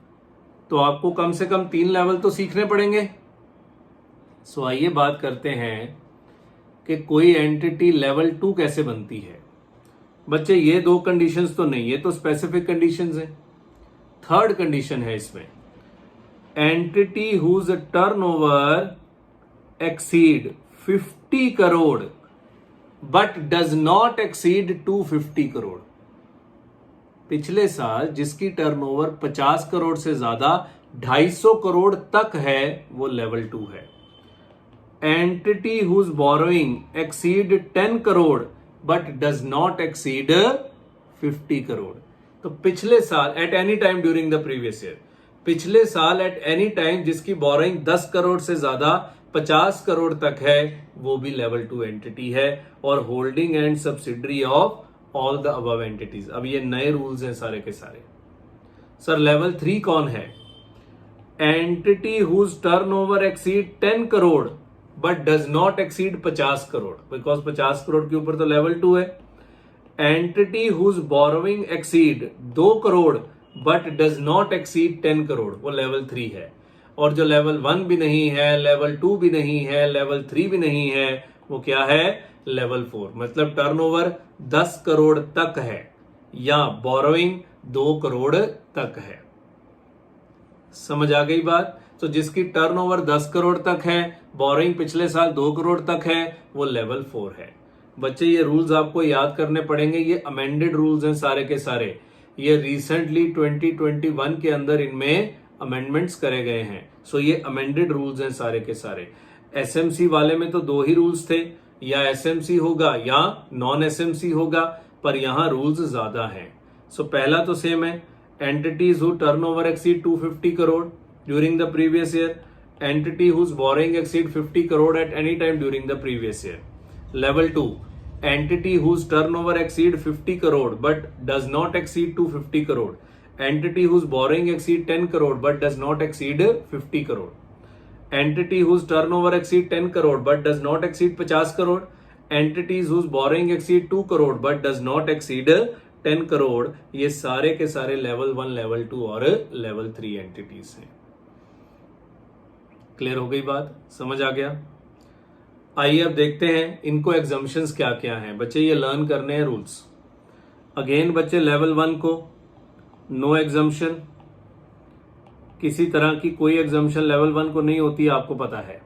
तो आपको कम से कम 3 लेवल तो सीखने पड़ेंगे। सो आइए बात करते हैं कि कोई एंटिटी लेवल 2 कैसे बनती है। बच्चे ये 2 कंडीशंस तो नहीं, ये तो स्पेसिफिक कंडीशंस हैं। थर्ड कंडीशन है इसमें, entity whose turnover exceed 50 crore but does not exceed 250 crore. पिछले साल जिसकी टर्नओवर 50 करोड़ से ज्यादा 250 करोड़ तक है, वो लेवल 2 है। Entity whose borrowing exceed 10 crore but does not exceed 50 crore. तो पिछले साल at any time during the previous year, पिछले साल एट एनी टाइम जिसकी बोरोइंग 10 करोड़ से ज्यादा 50 करोड़ तक है, वो भी लेवल 2 एंटिटी है, और holding and subsidiary of all the above entities. अब ये नए रूल्स हैं सारे के सारे। सर लेवल 3 कौन है, entity whose turnover exceed 10 crore but does not exceed 50 crore, because 50 crore के ऊपर तो लेवल 2 है। Entity whose borrowing exceed 2 crore but does not exceed 10 crore, वो लेवल 3 है। और जो लेवल 1 भी नहीं है, लेवल 2 भी नहीं है, लेवल 3 भी नहीं है, वो क्या है, लेवल 4। मतलब टर्नओवर 10 करोड़ तक है या बोरोइंग 2 करोड़ तक है। समझ आ गई बात। तो जिसकी टर्नओवर 10 करोड़ तक है, बोरोइंग पिछले साल 2 करोड़ तक है, वो लेवल 4 है। बच्चे ये रूल्स आपको याद करने पड़ेंगे, ये अमेंडेड रूल्स हैं सारे के सारे, ये रिसेंटली 2021 के अंदर इनमें अमेंडमेंट्स करे गए हैं। सो ये अमेंडेड रूल्स हैं सारे के सारे। एसएमसी वाले में तो 2 ही रूल्स थे, या एसएमसी होगा या नॉन एसएमसी होगा, पर यहां रूल्स ज्यादा हैं। सो पहला तो सेम है, entities who turnover exceed 250 crore during the previous year, entity whose borrowing exceed 50 crore at any time during the previous year. Level 2, entity whose turnover exceed 50 crore but does not exceed 250 crore. Entity whose borrowing exceed 10 crore but does not exceed 50 crore. Entity whose turnover exceed 10 crore but does not exceed 50 crore. Entities whose borrowing exceed 2 crore but does not exceed 10 crore, ये सारे के सारे level 1, level 2 और level 3 entities हैं। Clear हो गई बात, समझ आ गया। आइए अब देखते हैं इनको एग्जम्पशंस क्या क्या हैं। बच्चे ये लर्न करने हैं रूल्स। अगेन बच्चे लेवल 1 को नो एग्जम्पशन, किसी तरह की कोई एग्जम्पशन लेवल 1 को नहीं होती है, आपको पता है।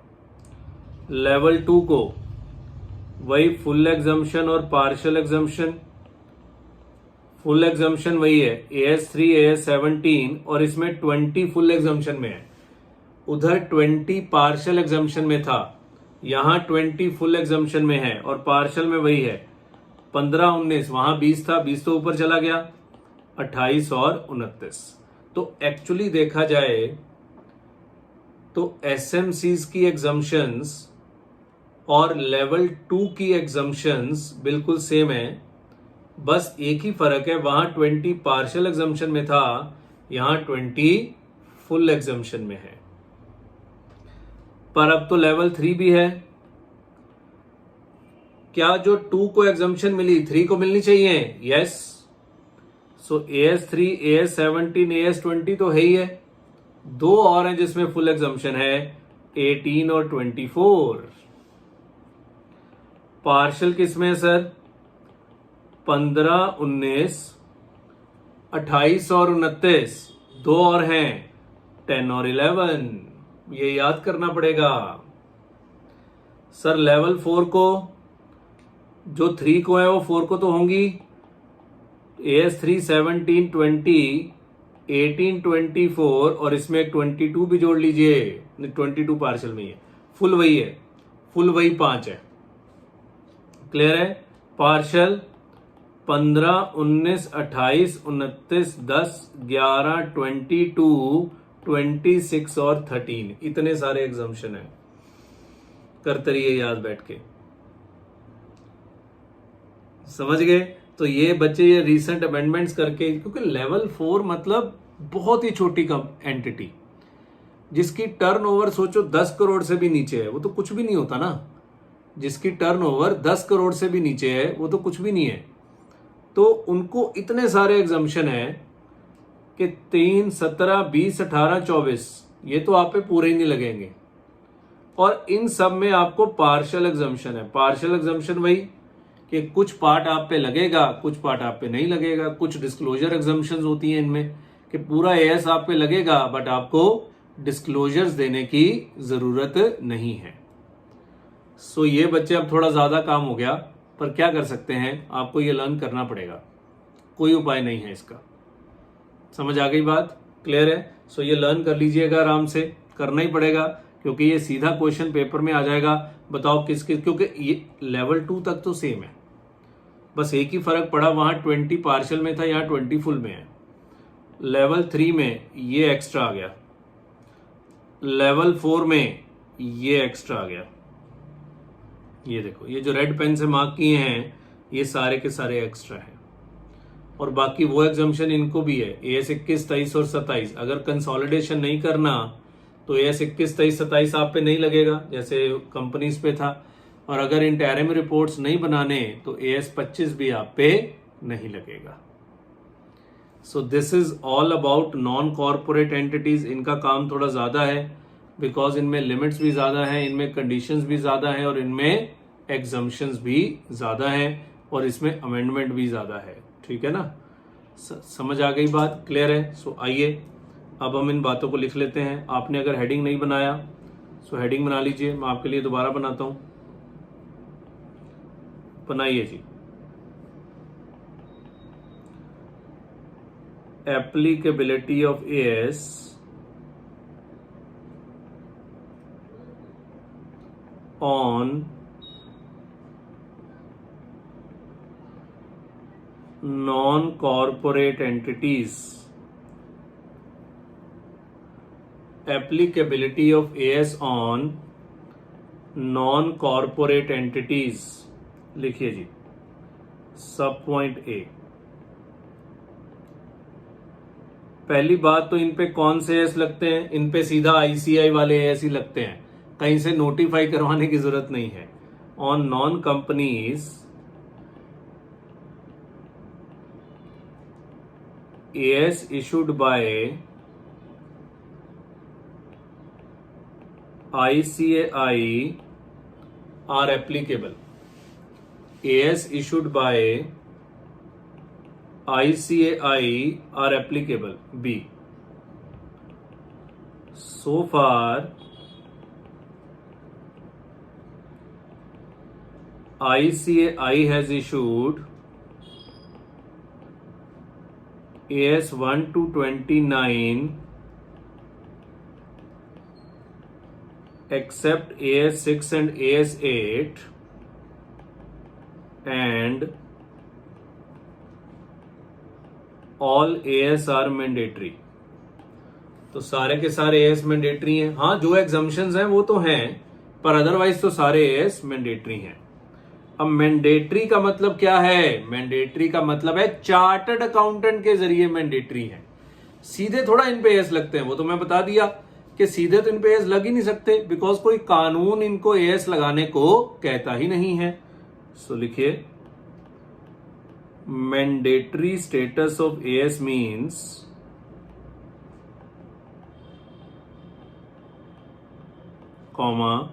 लेवल 2 को वही फुल एग्जम्पशन और पार्शियल एग्जम्पशन। फुल एग्जम्पशन वही है AS3 AS17 और इसमें 20 फुल एग्जम्पशन में है, उधर 20 पार्शियल एग्जम्पशन में था, यहां 20 फुल एग्जम्पशन में है और पार्शियल में वही है 15 19, वहां 20 था, 20 तो ऊपर चला गया, 28 और 29। तो एक्चुअली देखा जाए तो एसएमसीज की एग्जम्पशंस और लेवल 2 की एग्जम्पशंस बिल्कुल सेम है, बस एक ही फर्क है, वहां 20 पार्शियल एग्जम्पशन में था, यहां 20 फुल एग्जम्पशन में है। पर अब तो लेवल 3 भी है, क्या जो 2 को एग्जम्पशन मिली 3 को मिलनी चाहिए? यस। सो AS3 AS17 AS20 तो है ही है, दो और हैं जिसमें फुल एग्जम्पशन है, 18 और 24। पार्शियल किसमें है सर? 15 19 28 और 29, दो और हैं 10 और 11, ये याद करना पड़ेगा। सर लेवल 4 को, जो 3 को है वो 4 को तो होंगी, AS3 17 20 18 24 और इसमें एक 22 भी जोड़ लीजिए, 22 पार्शियल में ही है, फुल वही है, फुल वही 5 है। क्लियर है? पार्शियल 15 19 28 29 10 11 22 26 और 13, इतने सारे एग्जम्पशन है, करते रहिए याद बैठ के। समझ गए? तो ये बच्चे ये रीसेंट अमेंडमेंट्स करके, क्योंकि लेवल 4 मतलब बहुत ही छोटी एंटिटी जिसकी टर्नओवर सोचो 10 करोड़ से भी नीचे है, वो तो कुछ भी नहीं होता ना। जिसकी टर्नओवर 10 करोड़ से भी नीचे है वो तो कुछ भी नहीं है, तो उनको इतने सारे एग्जम्पशन है कि 3 17 20 18 24, ये तो आप पे पूरे ही नहीं लगेंगे। और इन सब में आपको पार्शियल एग्जम्पशन है। पार्शियल एग्जम्पशन वही कि कुछ पार्ट आप पे लगेगा, कुछ पार्ट आप पे नहीं लगेगा। कुछ डिस्क्लोजर एग्जम्पशंस होती हैं इनमें कि पूरा एएस आप पे लगेगा बट आपको डिस्क्लोजर्स देने की जरूरत नहीं है। सो ये बच्चे अब थोड़ा ज्यादा काम हो गया, पर क्या कर सकते हैं, आपको ये लर्न करना पड़ेगा, कोई उपाय नहीं है इसका। समझ आ गई बात? क्लियर है? सो ये लर्न कर लीजिएगा, आराम से करना ही पड़ेगा क्योंकि ये सीधा क्वेश्चन पेपर में आ जाएगा। बताओ किस किस, क्योंकि ये लेवल 2 तक तो सेम है, बस एक ही फर्क पड़ा, वहां 20 पार्शियल में था, यहाँ 20 फुल में है। लेवल 3 में ये एक्स्ट्रा आ गया, लेवल 4 में ये एक्स्ट्रा आ गया। ये देखो, ये जो रेड पेन से मार्क किए हैं ये सारे के सारे एक्स्ट्रा हैं। और बाकी वो एग्जम्पशन इनको भी है, AS 21 23 और 27। अगर कंसोलिडेशन नहीं करना तो AS 21 23 27 आप पे नहीं लगेगा जैसे कंपनीज पे था, और अगर इंटरिम रिपोर्ट्स नहीं बनाने तो AS 25 भी आप पे नहीं लगेगा। So this is all about non corporate entities. इनका काम थोड़ा ज्यादा है बिकॉज इनमें लिमिट्स भी ज्यादा हैं, इनमें कंडीशंस भी ज्यादा हैं और इनमें एग्जम्पशंस भी ज्यादा हैं और इसमें अमेंडमेंट भी ज्यादा है। ठीक है ना? समझ आ गई बात? क्लियर है? सो आइए अब हम इन बातों को लिख लेते हैं। आपने अगर हेडिंग नहीं बनाया सो हेडिंग बना लीजिए, मैं आपके लिए दोबारा बनाता हूं। बनाइए जी। Applicability of AS on non-corporate entities. Applicability of AS on non-corporate entities। लिखिए जी, सब पॉइंट A। पहली बात तो इन पे कौन से एस लगते हैं? इन पे सीधा ICI वाले एस ही लगते हैं, कहीं से नोटिफाई करवाने की जरूरत नहीं है। On non companies AS issued by ICAI are applicable। AS issued by ICAI are applicable। B, so far ICAI has issued AS 1 to 29 except AS 6 and AS 8 and all AS are mandatory। तो सारे के सारे as mandatory हैं। हाँ, जो exemptions हैं वो तो हैं, पर अदरवाइज तो सारे एएस मैंडेटरी हैं। अब मैंडेटरी का मतलब क्या है? मैंडेटरी का मतलब है चार्टर्ड अकाउंटेंट के जरिए मैंडेटरी है। सीधे थोड़ा इन पे एएस लगते हैं, वो तो मैं बता दिया कि सीधे तो इन पे एएस लग ही नहीं सकते, बिकॉज कोई कानून इनको एएस लगाने को कहता ही नहीं है। सो लिखिए, mandatory status of as means comma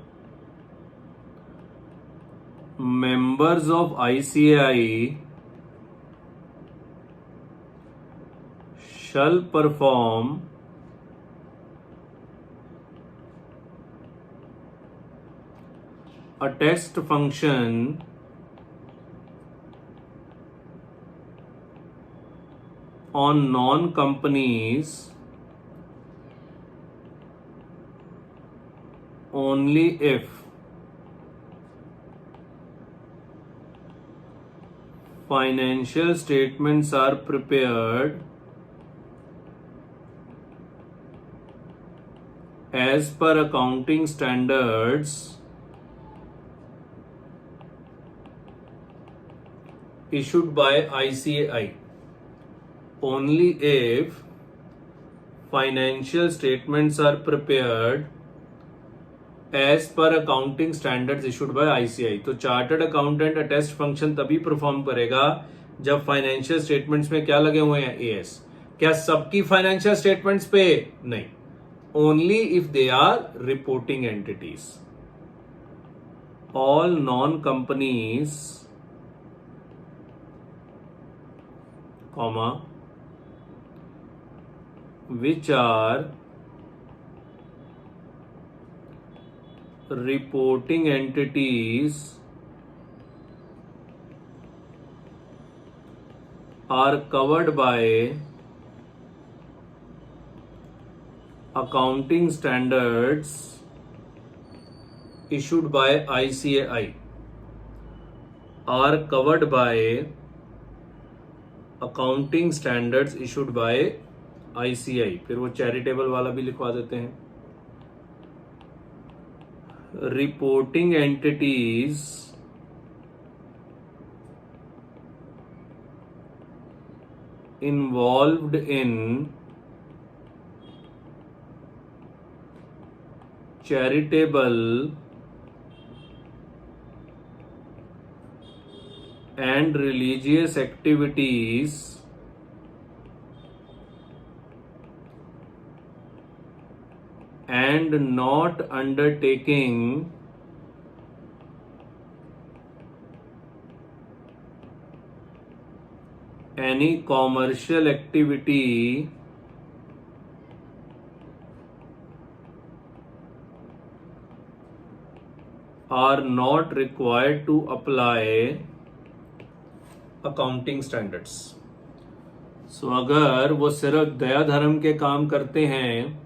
members of ICAI shall perform a test function on non-companies only if financial statements are prepared as per accounting standards issued by ICAI. Only if financial statements are prepared as per accounting standards issued by ICAI. तो chartered accountant attest function तभी perform करेगा जब financial statements में क्या लगे हुए हैं? As. क्या सबकी फाइनेंशियल स्टेटमेंट्स पे? नहीं, only if they are reporting entities. All non companies comma which are reporting entities are covered by accounting standards issued by ICAI, are covered by accounting standards issued by ICAI। फिर वो charitable वाला भी लिखवा देते हैं। Reporting entities involved in charitable and religious activities and not undertaking any commercial activity are not required to apply accounting standards। सो अगर वो सिर्फ दया धर्म के काम करते हैं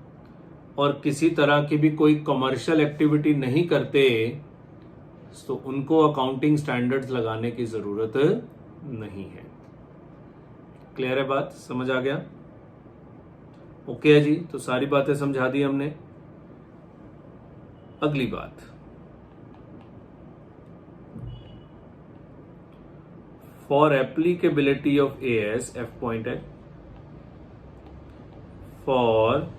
और किसी तरह की भी कोई कमर्शियल एक्टिविटी नहीं करते, तो उनको अकाउंटिंग स्टैंडर्ड्स लगाने की जरूरत नहीं है। क्लियर है बात? समझ आ गया? ओके है जी। तो सारी बातें समझा दी हमने। अगली बात, for applicability of as, F point है, for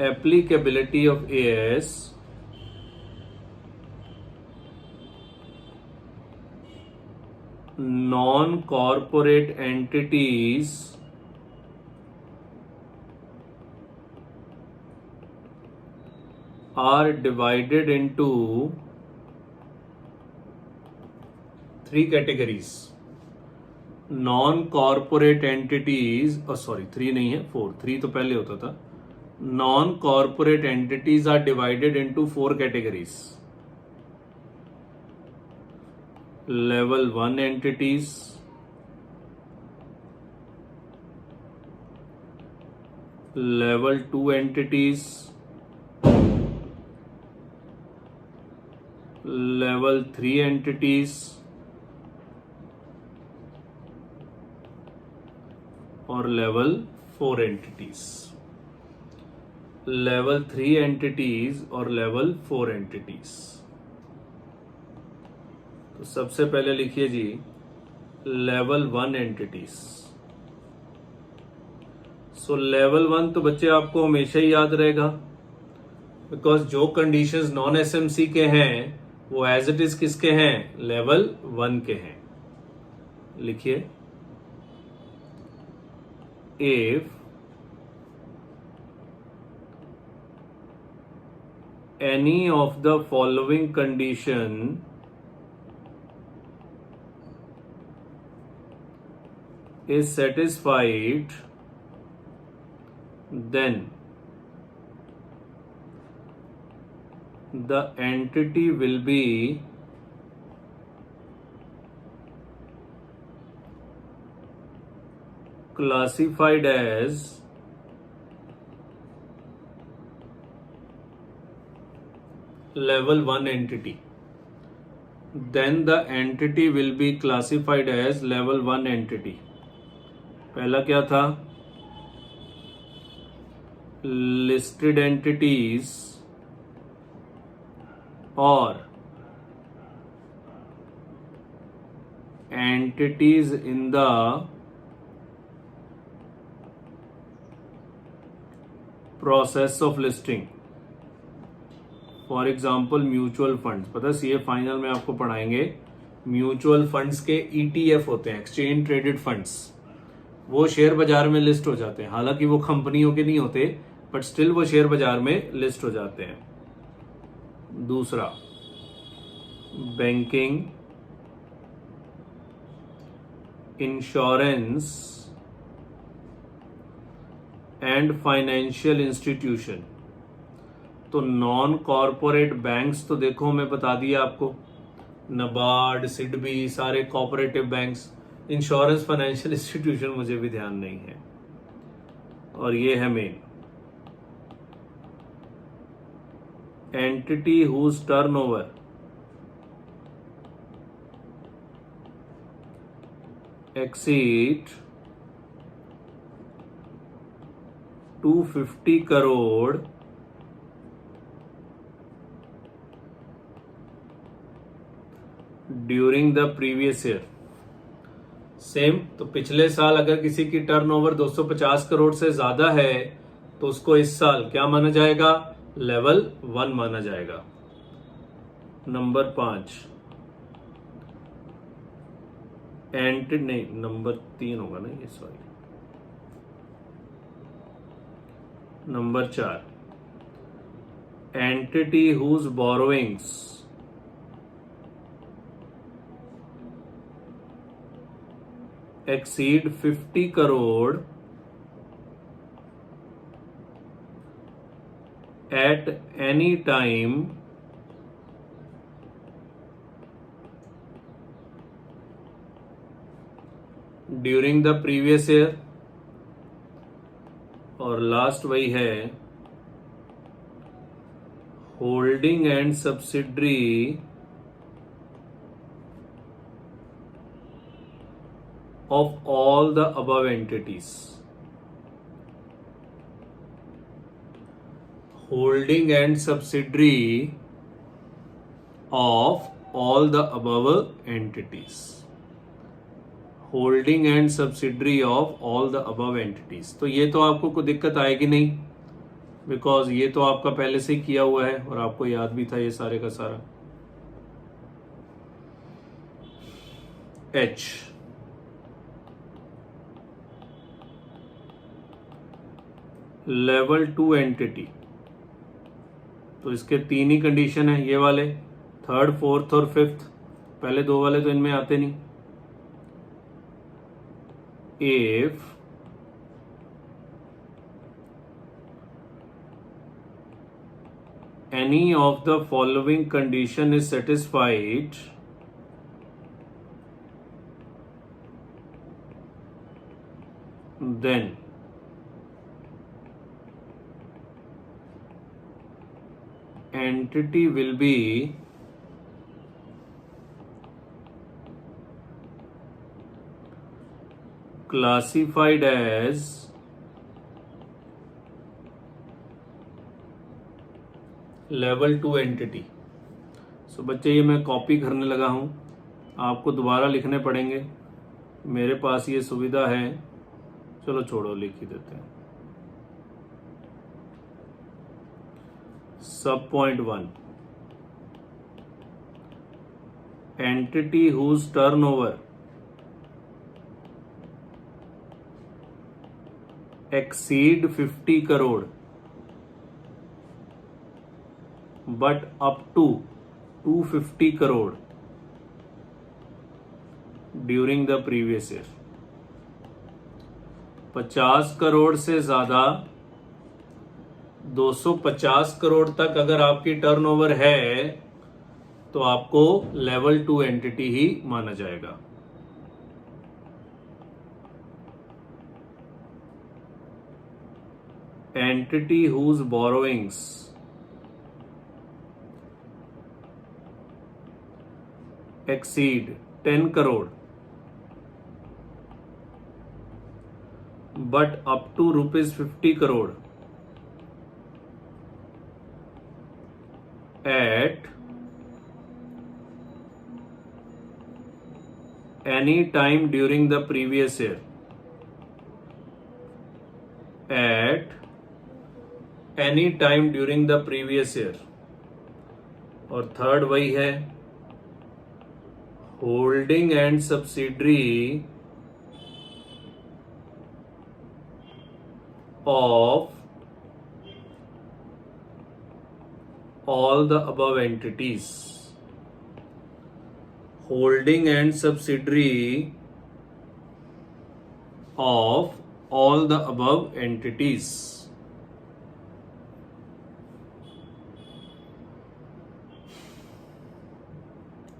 applicability of AS non-corporate entities are divided into 3 categories। Non corporate entities, sorry 3 नहीं है 4, 3 तो पहले होता था। non-corporate entities are divided into 4 categories. Level 1 entities, level 2 entities, level 3 entities, और level 4 entities. Level 3 entities और level 4 entities. तो सबसे पहले लिखिए जी लेवल 1 एंटिटीज. सो लेवल 1 तो बच्चे आपको हमेशा ही याद रहेगा, बिकॉज जो कंडीशंस नॉन एसएमसी के हैं वो एज इट इज किसके हैं, लेवल 1 के हैं. लिखिए if any of the following condition is satisfied, then the entity will be classified as level 1 entity. Then the entity will be classified as level 1 entity. पहला क्या था, listed entities और entities in the process of listing. For example mutual funds, पता है CA final में आपको पढ़ाएंगे. Mutual funds के ईटीएफ होते हैं, एक्सचेंज ट्रेडेड फंड्स. वो शेयर बाजार में लिस्ट हो जाते हैं, हालांकि वो कंपनियों के नहीं होते, बट स्टिल वो शेयर बाजार में लिस्ट हो जाते हैं. दूसरा banking, insurance and financial institution. तो नॉन कॉरपोरेट बैंक्स तो देखो मैं बता दिया आपको, नबार्ड, सिडबी, सारे cooperative banks. Insurance financial institution मुझे भी ध्यान नहीं है. और ये है main entity whose turnover exceed 250 crore during the previous year. Same, तो पिछले साल अगर किसी की टर्नओवर 250 करोड़ से ज्यादा है तो उसको इस साल क्या माना जाएगा, लेवल 1 माना जाएगा. नंबर 5 नहीं नंबर 3 होगा ना ये, sorry. Number 4 entity whose borrowings exceed 50 crore at any time during the previous year. और लास्ट वही है holding and subsidiary of all the above entities. Holding and subsidiary of all the above entities. Holding and subsidiary of all the above entities. तो ये तो आपको कोई दिक्कत आएगी नहीं, बिकॉज ये तो आपका पहले से ही किया हुआ है और आपको याद भी था ये सारे का सारा. H level 2 entity. तो इसके 3 ही कंडीशन है, ये वाले 3rd, 4th और 5th. पहले 2 वाले तो इनमें आते नहीं. If any of the following condition is satisfied, then entity will be classified as level 2 entity. So बच्चे ये मैं कॉपी करने लगा हूं, आपको दोबारा लिखने पड़ेंगे। मेरे पास ये सुविधा है, चलो छोड़ो, लिख ही देते हैं। सब point 1, entity whose turnover exceed 50 crore but up to 250 crore during the previous year। 50 crore से ज्यादा 250 करोड़ तक अगर आपकी टर्नओवर है तो आपको लेवल 2 एंटिटी ही माना जाएगा। Entity whose borrowings exceed 10 crore but up to rupees 50 crore at any time during the previous year, at any time during the previous year. और थर्ड वही है, holding and subsidiary of all the above entities. Holding and subsidiary of all the above entities.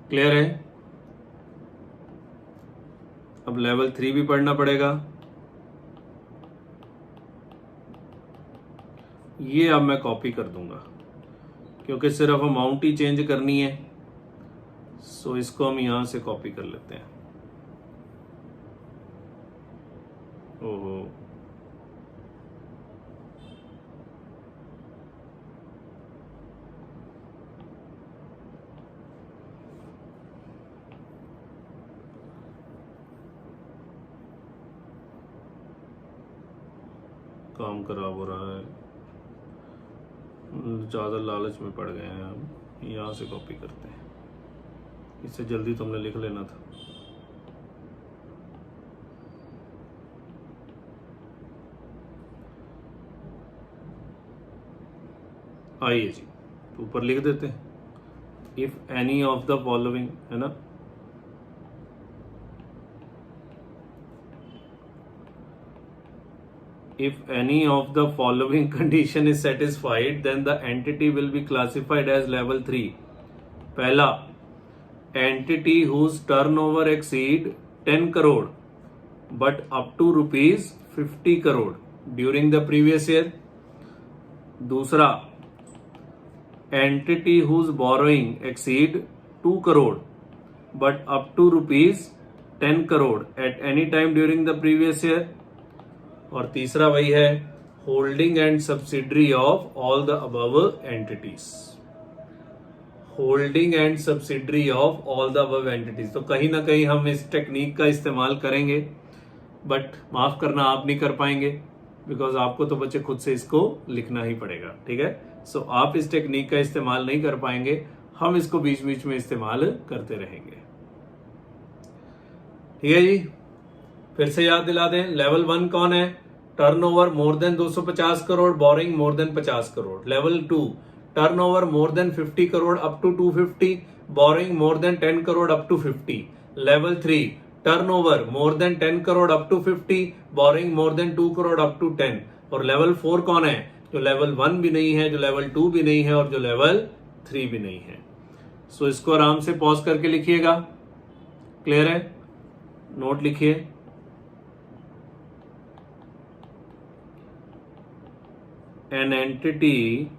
Clear है? अब level 3 भी पढ़ना पड़ेगा। ये अब मैं कॉपी कर दूंगा क्योंकि सिर्फ अमाउंट ही चेंज करनी है। सो इसको हम यहां से कॉपी कर लेते हैं। ओहो, काम खराब हो रहा है, ज़्यादा लालच में पड़ गए हैं। हम यहाँ से कॉपी करते हैं, इससे जल्दी तुमने लिख लेना था। आइए जी, तो ऊपर लिख देते हैं, if any of the following, है ना, if any of the following condition is satisfied then the entity will be classified as level 3। पहला, entity whose turnover exceed 10 crore but up to rupees 50 crore during the previous year। दूसरा, entity whose borrowing exceed 2 crore but up to rupees 10 crore at any time during the previous year। और तीसरा वही है, holding and subsidiary of all the above entities. Holding and subsidiary of all the above entities. तो कहीं ना कहीं हम इस टेक्निक का इस्तेमाल करेंगे, बट माफ करना आप नहीं कर पाएंगे बिकॉज आपको तो बच्चे खुद से इसको लिखना ही पड़ेगा। ठीक है, सो आप इस टेक्निक का इस्तेमाल नहीं कर पाएंगे, हम इसको बीच बीच में इस्तेमाल करते रहेंगे। ठीक है जी, फिर से याद दिला दें, लेवल 1 कौन है? Turnover more than 250 crore, borrowing more than 50 crore. Level 2, turnover more than 50 crore up to 250, borrowing more than 10 crore up to 50। Level 3, turnover more than 10 crore up to 50, borrowing more than 2 crore up to 10। और लेवल 4 कौन है? जो लेवल 1 भी नहीं है, जो लेवल 2 भी नहीं है और जो लेवल 3 भी नहीं है। सो इसको आराम से पॉज करके लिखिएगा। क्लियर है? नोट लिखिए। An entity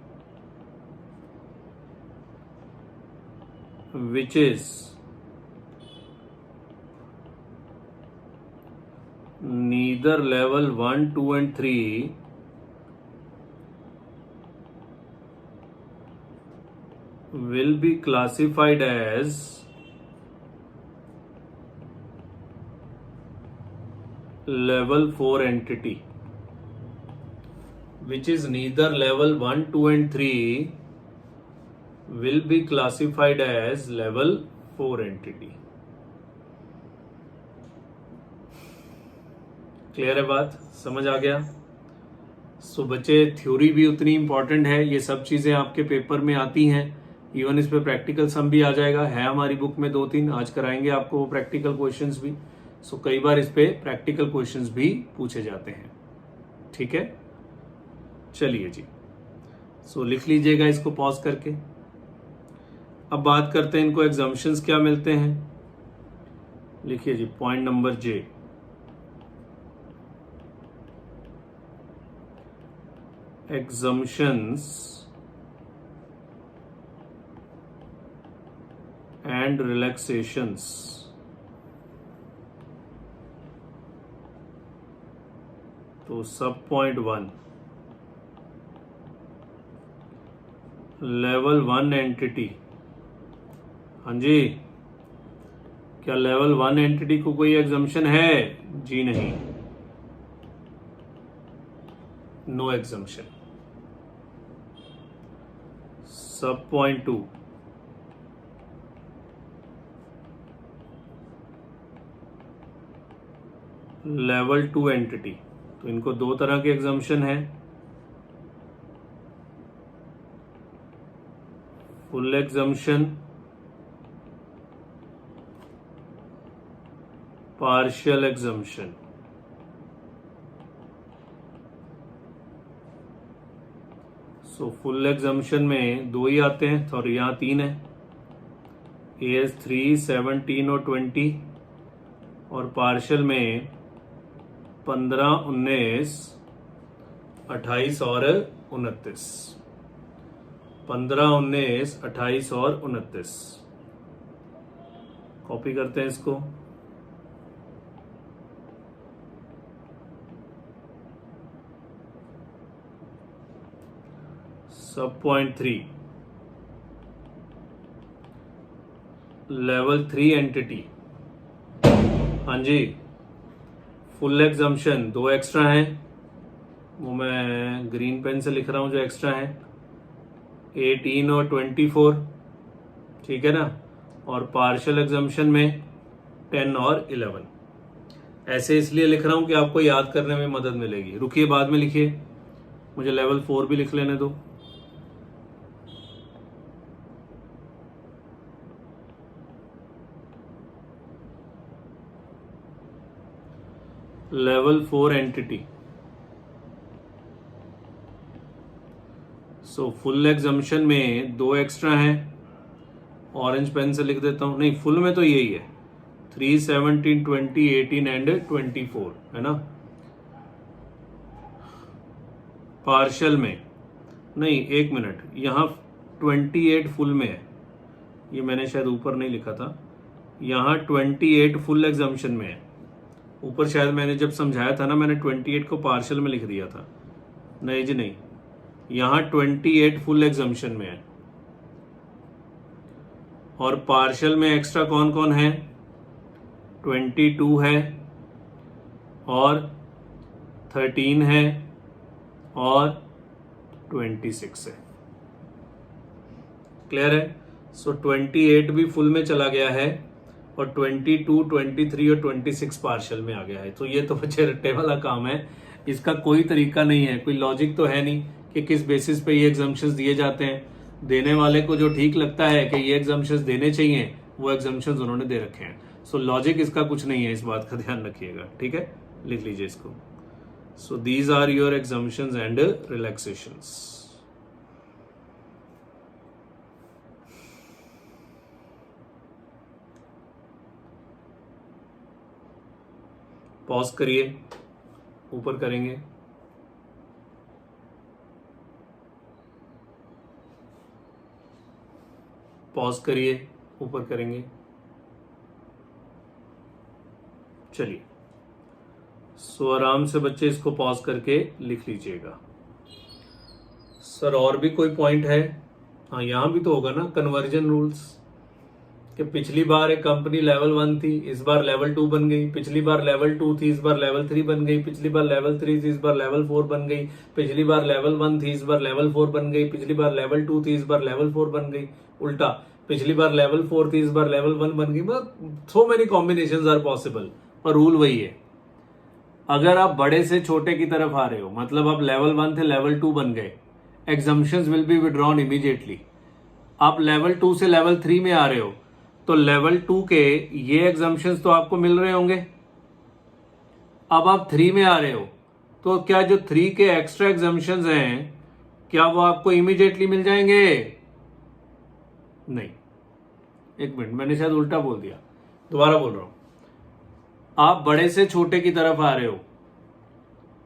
which is neither level 1, 2 and 3 will be classified as level 4 entity, which is neither level 1, 2 and 3 will be classified as level 4 entity. Clear है बात? समझ आ गया? सो बच्चे, थ्योरी भी उतनी इंपॉर्टेंट है, ये सब चीजें आपके पेपर में आती हैं, इवन इस पे प्रैक्टिकल सम भी आ जाएगा, है हमारी बुक में 2-3, आज कराएंगे आपको वो प्रैक्टिकल क्वेश्चंस भी। सो कई बार इस पे प्रैक्टिकल क्वेश्चंस भी पूछे जाते हैं। ठीक है, चलिए जी। सो लिख लीजिएगा इसको पॉज करके। अब बात करते हैं इनको एग्जम्पशंस क्या मिलते हैं। लिखिए जी, point number J, exemptions and relaxations. तो सब पॉइंट 1, लेवल 1 एंटिटी। हाँ जी, क्या लेवल 1 एंटिटी को कोई एग्जम्पशन है? जी नहीं, नो एग्जम्पशन। सब पॉइंट 2, लेवल 2 एंटिटी। तो इनको दो तरह के एग्जम्पशन है, full exemption, partial exemption. So full exemption में 2 ही आते हैं, और यहाँ 3 है, AS 3, 17 और 20, और पार्शियल में 15, 19, 28 और 29। 15, 19, 28 और 29। कॉपी करते हैं इसको। सब पॉइंट 3, लेवल 3 एंटिटी। हाँ जी, फुल एग्जम्पशन 2 एक्स्ट्रा हैं, वो मैं ग्रीन पेन से लिख रहा हूं जो एक्स्ट्रा है, 18 और 24। ठीक है ना? और पार्शियल एग्जम्पशन में 10 और 11। ऐसे इसलिए लिख रहा हूं कि आपको याद करने में मदद मिलेगी। रुकिए, बाद में लिखिए, मुझे लेवल 4 भी लिख लेने दो। Level 4 entity. So full exemption में 2 एक्स्ट्रा हैं, ऑरेंज पेन से लिख देता हूं। नहीं, फुल में तो यही है, 3, 17, 20, 18 एंड 24, है ना? पार्शियल में नहीं, 1 मिनट, यहाँ 28 फुल में है, ये मैंने शायद ऊपर नहीं लिखा था, यहाँ 28 फुल एग्जम्पशन में है। ऊपर शायद मैंने जब समझाया था ना, मैंने 28 को पार्शियल में लिख दिया था। नहीं जी नहीं, यहाँ 28 फुल एग्जम्पशन में है, और पार्शियल में एक्स्ट्रा कौन कौन है? 22 है, और 13 है, और 26 है। क्लियर है? सो 28 भी फुल में चला गया है, और 22, 23 और 26 पार्शियल में आ गया है। तो ये तो बच्चे रट्टे वाला काम है, इसका कोई तरीका नहीं है, कोई लॉजिक तो है नहीं कि किस बेसिस पे ये एग्जम्पशंस दिए जाते हैं। देने वाले को जो ठीक लगता है कि ये एग्जम्पशंस देने चाहिए, वो एग्जम्पशंस उन्होंने दे रखे हैं। सो लॉजिक इसका कुछ नहीं है, इस बात का ध्यान रखिएगा। ठीक है, लिख लीजिए इसको। So these are your exemptions and relaxations. Pause करिए, ऊपर करेंगे। पॉज करिए, ऊपर करेंगे। चलिए, सो आराम से बच्चे इसको पॉज करके लिख लीजिएगा। सर और भी कोई पॉइंट है? हाँ, यहां भी तो होगा ना कन्वर्जन रूल्स, कि पिछली बार एक कंपनी लेवल 1 थी, इस बार लेवल 2 बन गई, पिछली बार लेवल 2 थी, इस बार लेवल 3 बन गई, पिछली बार लेवल 3 थी, इस बार लेवल 4 बन गई, पिछली बार लेवल 1 थी, इस बार लेवल 4 बन गई, पिछली बार लेवल 2 थी, इस बार लेवल 4 बन गई, उल्टा पिछली बार लेवल 4 थी, इस बार लेवल 1 बन गई। मतलब so many combinations are possible, पर रूल वही है। अगर आप बड़े से छोटे की तरफ आ रहे हो, मतलब आप लेवल 1 थे लेवल 2 बन गए, exemptions will be withdrawn immediately. आप लेवल 2 से लेवल 3 में आ रहे हो, तो लेवल 2 के ये एग्जम्पशंस तो आपको मिल रहे होंगे। अब आप 3 में आ रहे हो, तो क्या जो 3 के एक्स्ट्रा एग्जम्पशंस हैं, क्या वो आपको इमीडिएटली मिल जाएंगे? नहीं, एक मिनट, मैंने शायद उल्टा बोल दिया, दोबारा बोल रहा हूं। आप बड़े से छोटे की तरफ आ रहे हो,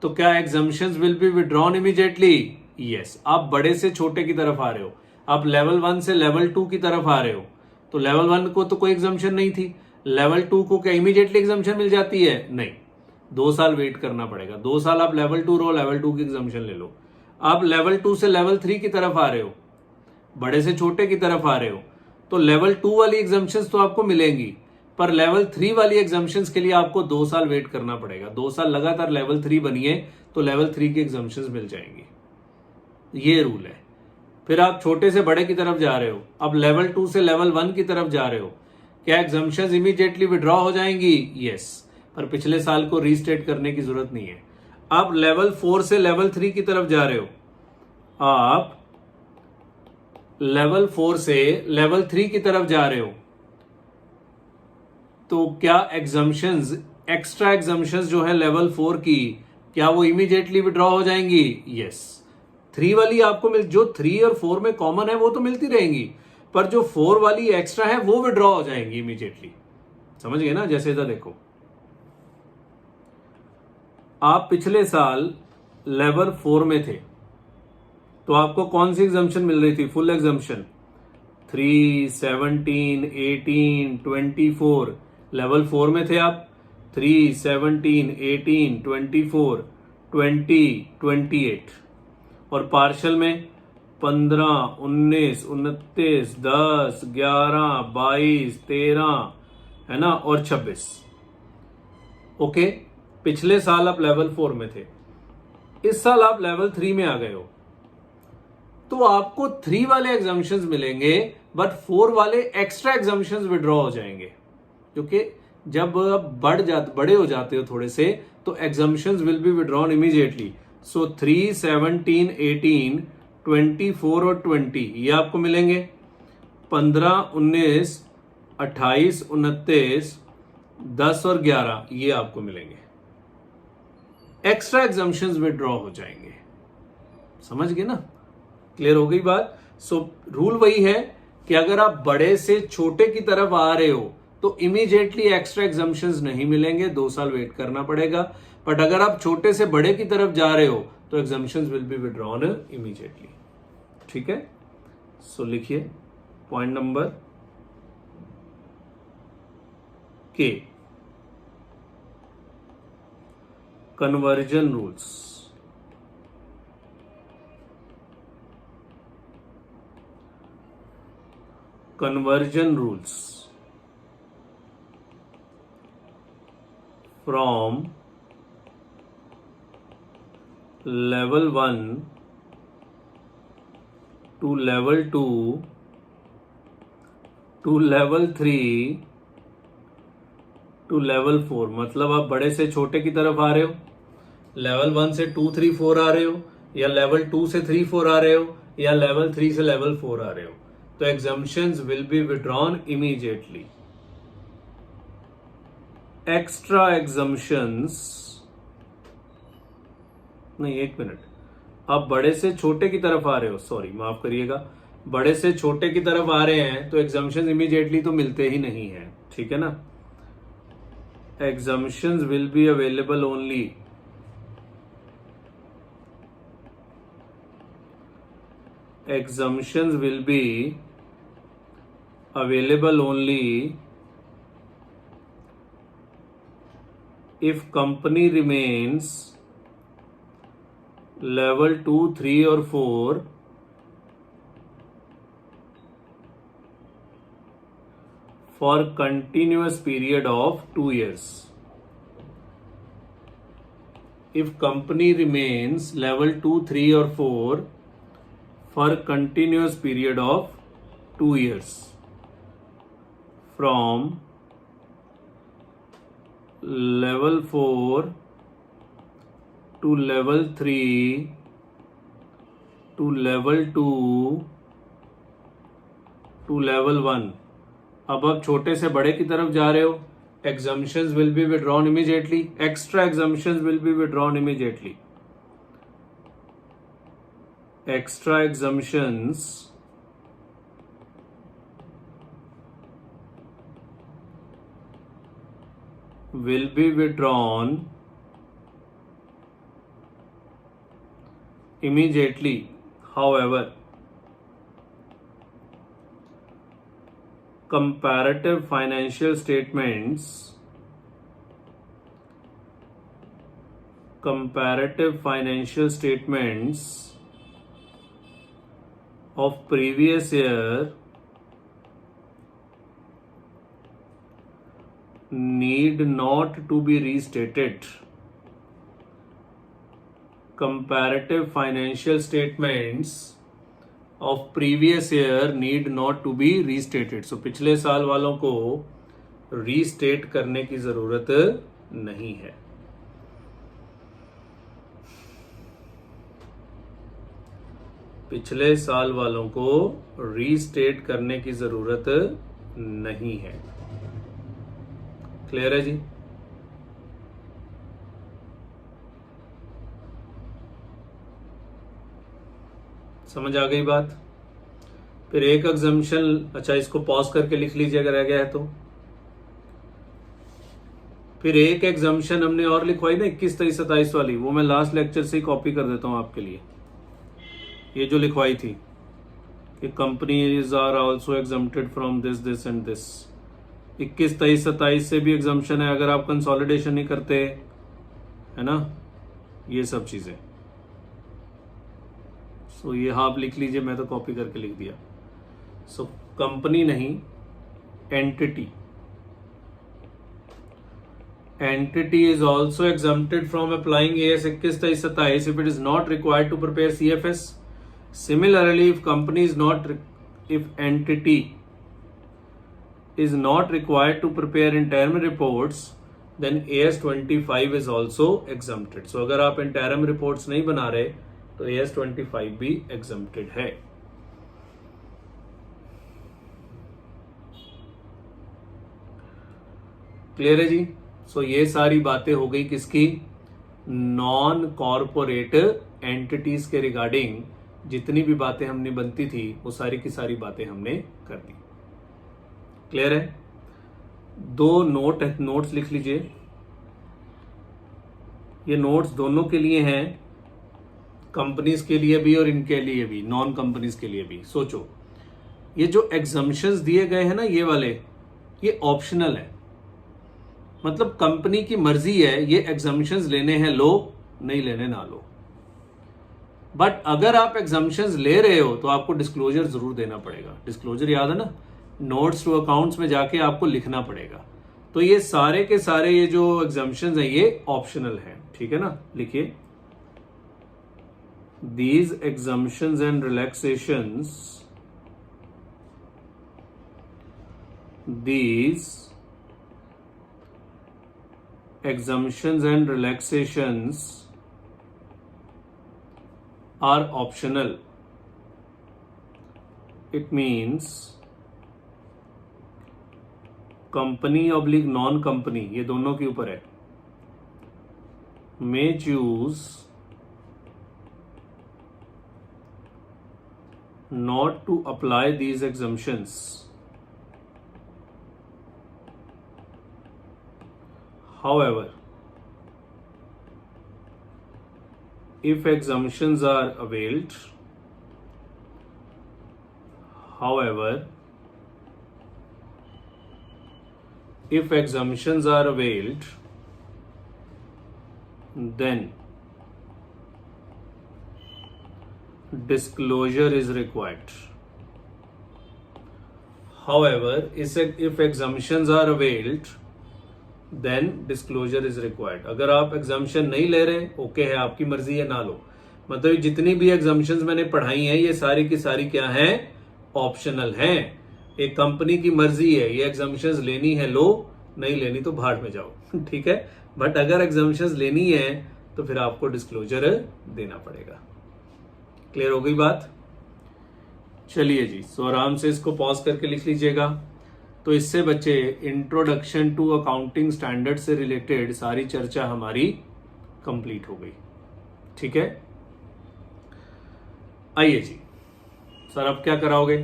तो क्या exemptions will be withdrawn immediately? Yes. आप बड़े से छोटे की तरफ आ रहे हो, आप लेवल 1 से लेवल 2 की तरफ आ रहे हो, तो लेवल 1 को तो कोई एग्जम्पशन नहीं थी, लेवल 2 को क्या इमीडिएटली एग्जम्पशन मिल जाती है? नहीं, 2 साल वेट करना पड़ेगा। 2 साल आप लेवल 2 रहो, लेवल 2 की एग्जम्पशन ले लो। आप लेवल 2 से लेवल 3 की तरफ आ रहे हो, बड़े से छोटे की तरफ आ रहे हो, तो लेवल 2 वाली एग्जम्पशंस तो आपको मिलेंगी, पर लेवल 3 वाली एग्जम्पशंस के लिए आपको 2 साल वेट करना पड़ेगा। 2 साल लगातार लेवल 3 बनिए तो लेवल 3 की एग्जम्पशंस मिल जाएंगी। ये रूल है। फिर आप छोटे से बड़े की तरफ जा रहे हो, अब लेवल 2 से लेवल 1 की तरफ जा रहे हो, क्या एग्जम्पशंस इमीडिएटली विड्रॉ हो जाएंगी? यस, पर पिछले साल को रीस्टेट करने की जरूरत नहीं है। आप लेवल 4 से लेवल 3 की तरफ जा रहे हो, आप लेवल 4 से लेवल 3 की तरफ जा रहे हो, तो क्या एग्जम्पशंस, एक्स्ट्रा एग्जम्पशंस जो है लेवल 4 की, क्या वो इमीडिएटली विड्रॉ हो जाएंगी? यस। 3 वाली आपको जो 3 और 4 में कॉमन है वो तो मिलती रहेंगी, पर जो 4 वाली एक्स्ट्रा है वो विड्रॉ हो जाएंगी इमीडिएटली। समझ गए ना? जैसे इधर देखो, आप पिछले साल लेवल 4 में थे, तो आपको कौन सी एग्जम्पशन मिल रही थी? Full exemption. 3, 17, 18, 24, लेवल 4 में थे आप। 3, 17, 18, 24, 20, 28, और पार्शल में 15, 19, 29, 10, 11, 22, 13, है ना, और 26। ओके, पिछले साल आप लेवल 4 में थे, इस साल आप लेवल 3 में आ गए हो, तो आपको 3 वाले एग्जम्पशंस मिलेंगे, बट 4 वाले एक्स्ट्रा एग्जम्पशंस विड्रॉ हो जाएंगे, क्योंकि जब आप बड़े हो जाते हो थोड़े से, तो exemptions will be withdrawn immediately. सो 3, 17, 18, 24 और 20 ये आपको मिलेंगे। 15, 19, 28, 29, 10 और 11 ये आपको मिलेंगे। एक्स्ट्रा एग्जम्पशंस विड्रॉ हो जाएंगे। समझ गए ना? क्लियर हो गई बात? सो रूल वही है कि अगर आप बड़े से छोटे की तरफ आ रहे हो, तो इमीडिएटली एक्स्ट्रा एग्जम्पशंस नहीं मिलेंगे, 2 साल वेट करना पड़ेगा। बट अगर आप छोटे से बड़े की तरफ जा रहे हो, तो exemptions will be withdrawn immediately. ठीक है? सो लिखिए पॉइंट नंबर के, conversion rules. Conversion rules from level 1 to level 2 to level 3 to level 4। मतलब आप बड़े से छोटे की तरफ आ रहे हो, लेवल 1 से 2, 3, 4 आ रहे हो, या लेवल 2 से 3, 4 आ रहे हो, या लेवल 3 से लेवल 4 आ रहे हो, तो exemptions will be withdrawn immediately. Extra exemptions नहीं, एक मिनट, आप बड़े से छोटे की तरफ आ रहे हो, सॉरी माफ करिएगा, बड़े से छोटे की तरफ आ रहे हैं तो एग्जाम्पशंस इमीडिएटली तो मिलते ही नहीं है, ठीक है ना। Exemptions will be available only exemptions will be available only if company remains level 2, 3 or 4 for continuous period of 2 years. If company remains level 2, 3 or 4 for continuous period of 2 years from level 4 to level 3 to level 2 to level 1. अब आप छोटे से बड़े की तरफ जा रहे हो, exemptions will be withdrawn immediately, extra exemptions will be withdrawn immediately. Extra exemptions will be withdrawn immediately. However, comparative financial statements of previous year need not to be restated. Comparative financial statements of previous year need not to be restated. So पिछले साल वालों को restate करने की जरूरत नहीं है। पिछले साल वालों को रीस्टेट करने की जरूरत नहीं है। क्लियर है जी? समझ आ गई बात? फिर एक एग्जम्पशन, अच्छा इसको पॉज करके लिख लीजिए अगर रह गया है तो। फिर एक एग्जम्पशन हमने और लिखवाई ना 21, 23, 27 वाली, वो मैं लास्ट लेक्चर से ही कॉपी कर देता हूं आपके लिए। ये जो लिखवाई थी कि companies are also exempted from this this and this, 21, 23, 27 से भी एग्जम्पशन है अगर आप कंसोलिडेशन नहीं करते, है ना, ये सब चीजें। सो ये आप लिख लीजिए, मैं तो कॉपी करके लिख दिया। सो कंपनी नहीं, entity, entity is also exempted from applying AS 21, 23, 27 if it is not required to prepare CFS. Similarly, if entity is not required to prepare interim reports, then AS 25 is also exempted. So अगर आप interim reports नहीं बना रहे तो AS 25 भी exempted है। Clear है जी? सो ये सारी बातें हो गई किसकी? नॉन कॉर्पोरेट एंटिटीज के रिगार्डिंग जितनी भी बातें हमने बनती थी वो सारी की सारी बातें हमने कर दी। क्लियर है? दो नोट्स लिख लीजिए। ये नोट्स दोनों के लिए हैं, कंपनीज के लिए भी और इनके लिए भी, नॉन कंपनीज के लिए भी। सोचो, ये जो एग्जम्पशंस दिए गए हैं ना ये वाले, ये ऑप्शनल है, मतलब कंपनी की मर्जी है ये एग्जम्पशंस लेने हैं लो, नहीं लेने ना लो। बट अगर आप एग्जम्पशंस ले रहे हो तो आपको डिस्क्लोजर जरूर देना पड़ेगा। डिस्क्लोजर याद है ना, नोट्स टू अकाउंट्स में जाके आपको लिखना पड़ेगा। तो ये सारे के सारे ये जो एग्जम्पशंस हैं ये ऑप्शनल हैं, ठीक है ना। लिखिए, these exemptions and relaxations, these exemptions and relaxations are optional. It means company oblique non-company, ये दोनों के ऊपर है, may choose not to apply these exemptions. However, if exemptions are availed, then disclosure is required. However, if exemptions are availed, then disclosure is required. अगर आप exemption नहीं ले रहे, ओके है, आपकी मर्जी है, ना लो. मतलब जितनी भी exemptions मैंने पढ़ाई हैं, ये सारी की सारी क्या हैं? ऑप्शनल हैं. एक कंपनी की मर्जी है, ये exemptions लेनी है लो, नहीं लेनी तो भाड़ में जाओ. ठीक है, बट अगर exemptions लेनी है तो फिर आपको डिस्क्लोजर देना पड़ेगा. क्लियर हो गई बात? चलिए जी, सो आराम से इसको पॉज करके लिख लीजिएगा. तो इससे बच्चे इंट्रोडक्शन टू अकाउंटिंग स्टैंडर्ड से रिलेटेड सारी चर्चा हमारी कंप्लीट हो गई. ठीक है, आइए जी सर, अब क्या कराओगे?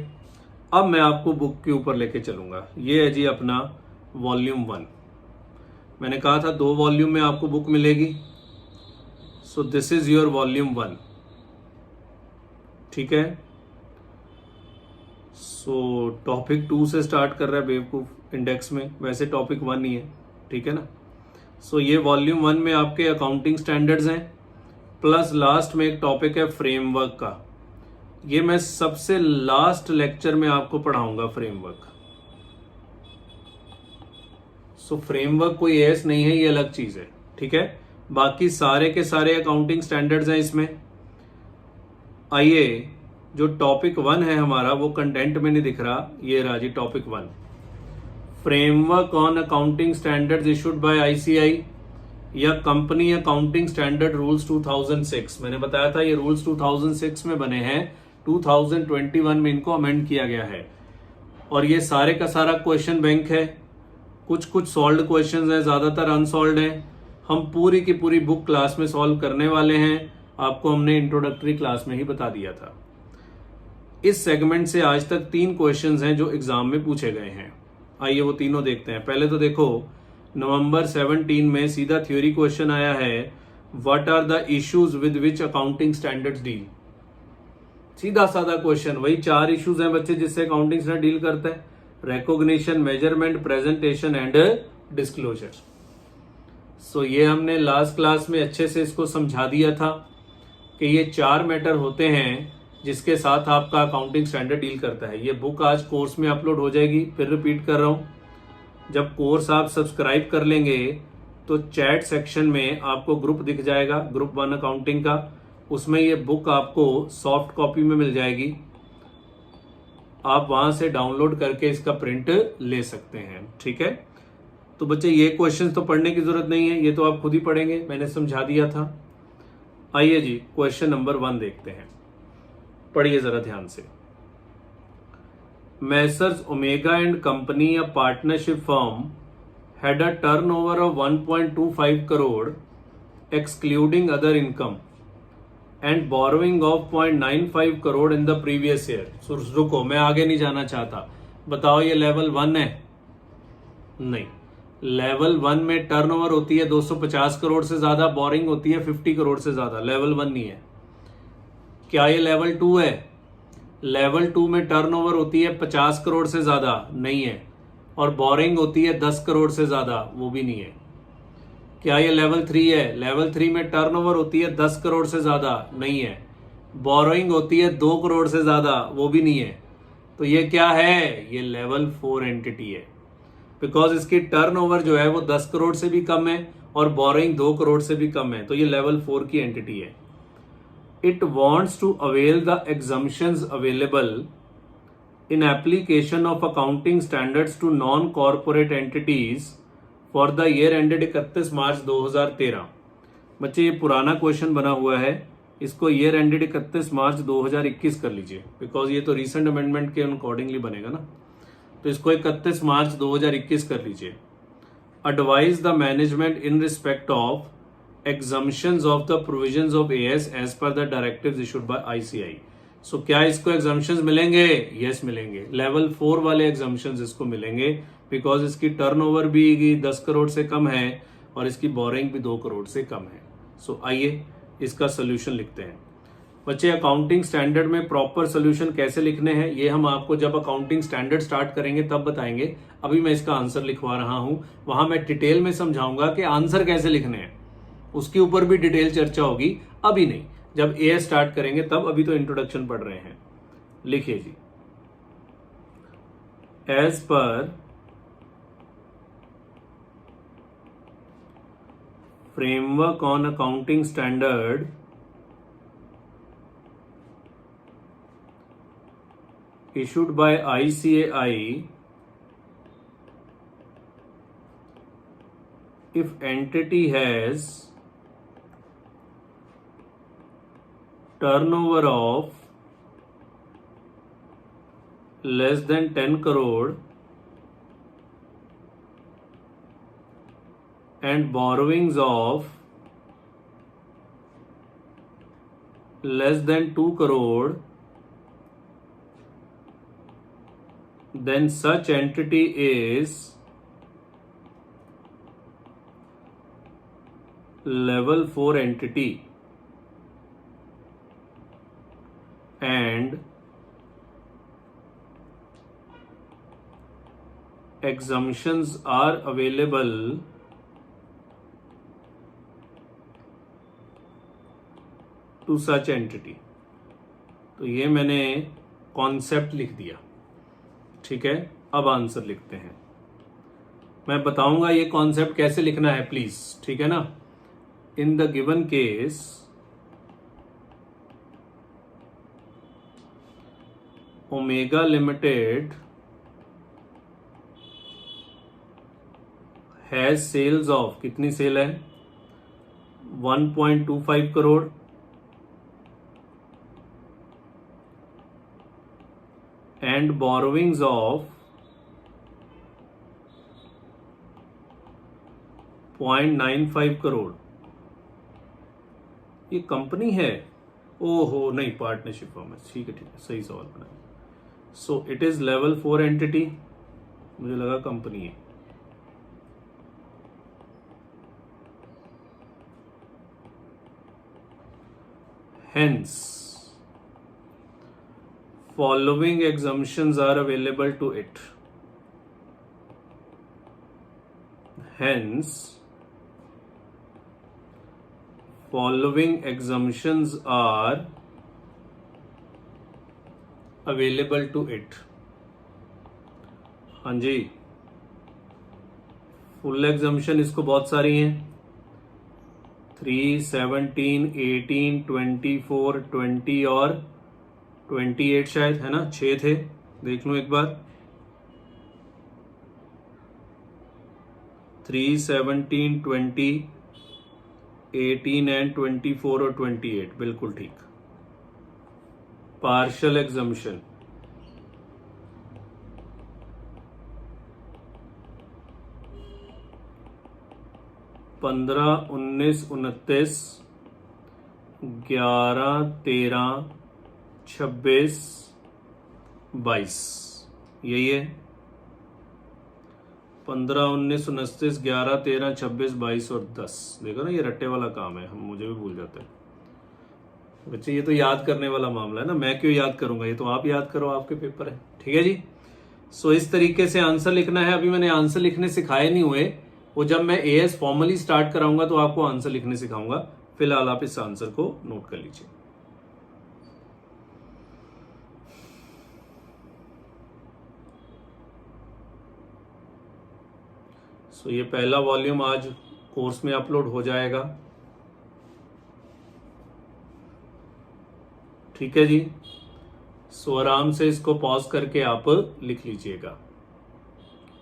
अब मैं आपको बुक के ऊपर लेके चलूंगा. ये है जी अपना वॉल्यूम 1. मैंने कहा था 2 वॉल्यूम में आपको बुक मिलेगी. So this is your volume 1. ठीक है, सो टॉपिक 2 से स्टार्ट कर रहा है बेवकूफ इंडेक्स में. वैसे टॉपिक 1 ही है. ठीक है ना. सो ये वॉल्यूम 1 में आपके अकाउंटिंग स्टैंडर्ड्स हैं, प्लस लास्ट में एक टॉपिक है फ्रेमवर्क का. ये मैं सबसे लास्ट लेक्चर में आपको पढ़ाऊंगा फ्रेमवर्क. सो फ्रेमवर्क कोई एस नहीं है, ये अलग चीज है. ठीक है, बाकी सारे के सारे अकाउंटिंग स्टैंडर्ड्स हैं इसमें. आइए, जो टॉपिक 1 है हमारा, वो कंटेंट में नहीं दिख रहा. ये रहा जी topic 1, framework on accounting standards issued by ICAI या कंपनी अकाउंटिंग स्टैंडर्ड रूल्स 2006. मैंने बताया था ये रूल्स 2006 में बने हैं, 2021 में इनको अमेंड किया गया है. और ये सारे का सारा क्वेश्चन बैंक है. कुछ सॉल्व्ड क्वेश्चंस हैं, ज्यादातर अनसॉल्व्ड हैं. हम पूरी की पूरी बुक क्लास में सॉल्व करने वाले हैं. आपको हमने इंट्रोडक्टरी क्लास में ही बता दिया था. इस सेगमेंट से आज तक 3 क्वेश्चंस हैं जो एग्जाम में पूछे गए हैं. आइए वो तीनों देखते हैं. पहले तो देखो, नवंबर 17 में सीधा थ्योरी क्वेश्चन आया है, what are the issues with which accounting standards deal. सीधा साधा क्वेश्चन. वही 4 इश्यूज हैं बच्चे जिससे अकाउंटिंग स्टैंडर्ड डील करता है: recognition, measurement, presentation and disclosure. So ये हमने लास्ट क्लास में अच्छे से इसको समझा दिया था कि ये 4 मैटर होते हैं जिसके साथ आपका अकाउंटिंग स्टैंडर्ड डील करता है. ये बुक आज कोर्स में अपलोड हो जाएगी. फिर रिपीट कर रहा हूं, जब कोर्स आप सब्सक्राइब कर लेंगे तो चैट सेक्शन में आपको ग्रुप दिख जाएगा, ग्रुप 1 अकाउंटिंग का. उसमें ये बुक आपको सॉफ्ट कॉपी में मिल जाएगी. आप वहां से डाउनलोड करके इसका प्रिंट ले सकते हैं. ठीक है, तो बच्चे ये क्वेश्चंस तो पढ़ने की जरूरत नहीं है, ये तो आप खुद ही पढ़ेंगे, मैंने समझा दिया था. आइए जी, क्वेश्चन नंबर 1 देखते हैं. पढ़िए जरा ध्यान से. Messrs omega and company, a partnership firm, had a turnover of 1.25 crore excluding other income and borrowing of 0.95 crore in the previous year. रुको, मैं आगे नहीं जाना चाहता. बताओ ये लेवल 1 है? नहीं. लेवल 1 में टर्नओवर होती है 250 करोड़ से ज्यादा, बोरिंग होती है 50 करोड़ से ज्यादा. लेवल 1 नहीं है. क्या ये लेवल 2 है? लेवल 2 में टर्नओवर होती है 50 करोड़ से ज्यादा, नहीं है. और बोरिंग होती है 10 करोड़ से ज्यादा, वो भी नहीं है. क्या ये लेवल 3 है? लेवल 3 में टर्नओवर होती है 10 करोड़ से ज्यादा, नहीं है. बोरोइंग होती है 2 करोड़ से ज्यादा, वो भी नहीं है. तो ये क्या है? ये लेवल 4 एंटिटी है. बिकॉज इसकी टर्नओवर जो है वो 10 करोड़ से भी कम है और बोरोइंग 2 करोड़ से भी कम है, तो ये लेवल 4 की एंटिटी है. It wants to avail the exemptions available in application of accounting standards to non-corporate entities for the year ended 31 मार्च 2013. बच्चे ये पुराना क्वेश्चन बना हुआ है, इसको ईयर एंडेड 31 मार्च 2021 कर लीजिए, बिकॉज ये तो रिसेंट अमेंडमेंट के अकॉर्डिंगली बनेगा ना. तो इसको 31 मार्च 2021 कर लीजिए. Advise the management in respect of exemptions of the provisions of AS as per the directives issued by ICI. सो क्या इसको एग्जाम्पशंस मिलेंगे? यस मिलेंगे। लेवल 4 वाले एग्जाम्पशंस इसको मिलेंगे बिकॉज इसकी टर्नओवर भी 10 करोड़ से कम है और इसकी बोरिंग भी 2 करोड़ से कम है। सो आइए इसका सोल्यूशन लिखते हैं। बच्चे अकाउंटिंग स्टैंडर्ड में प्रॉपर सोल्यूशन कैसे लिखने हैं ये हम आपको जब अकाउंटिंग स्टैंडर्ड स्टार्ट करेंगे तब बताएंगे। अभी मैं इसका आंसर लिखवा रहा हूं, वहां मैं डिटेल में समझाऊंगा कि आंसर कैसे लिखने हैं, उसके ऊपर भी डिटेल चर्चा होगी। अभी नहीं, जब ए स्टार्ट करेंगे तब। अभी तो इंट्रोडक्शन पढ़ रहे हैं। लिखिए जी, as per framework on accounting standard issued by ICAI, if entity has turnover of less than 10 crore and borrowings of less than 2 crore, then such entity is level 4 entity and exemptions are available to such entity। तो ये मैंने concept लिख दिया, ठीक है। अब answer लिखते हैं। मैं बताऊंगा ये कॉन्सेप्ट कैसे लिखना है प्लीज, ठीक है ना। In the given case omega limited has sales of, कितनी सेल है? 1.25 crore and borrowings of 0.95 crore. ये कंपनी है? ओहो नहीं, पार्टनरशिप फॉर्म है। ठीक है ठीक है, सही सवाल बनाया। So it is level 4 entity, मुझे लगा कंपनी है। Hence, following exemptions are available to it. Hence, following exemptions are available to it. हाँ जी, फुल एग्जाम्शन इसको बहुत सारी हैं। 3, 17, 18, 24, 20 और 28 शायद, है ना। 6 थे, देख लो एक बार। 3, 17, 20, 18 एंड 24 और 28, बिल्कुल ठीक। पार्शियल एग्जम्पशन, पंद्रह, 19, 29, 11, 13, 26, 22, यही है। 15, 19, 29, 11, 13, 26, 22 और 10। देखो ना, ये रट्टे वाला काम है, हम मुझे भी भूल जाते हैं बच्चे। ये तो याद करने वाला मामला है ना, मैं क्यों याद करूंगा, ये तो आप याद करो, आपके पेपर है। ठीक है जी। सो इस तरीके से आंसर लिखना है। अभी मैंने आंसर लिखने सिखाए नहीं हुए, वो जब मैं एएस फॉर्मली स्टार्ट कराऊंगा तो आपको आंसर लिखने सिखाऊंगा। फिलहाल आप इस आंसर को नोट कर लीजिए। सो ये पहला वॉल्यूम आज कोर्स में अपलोड हो जाएगा। ठीक है जी। सो आराम से इसको पॉज करके आप लिख लीजिएगा।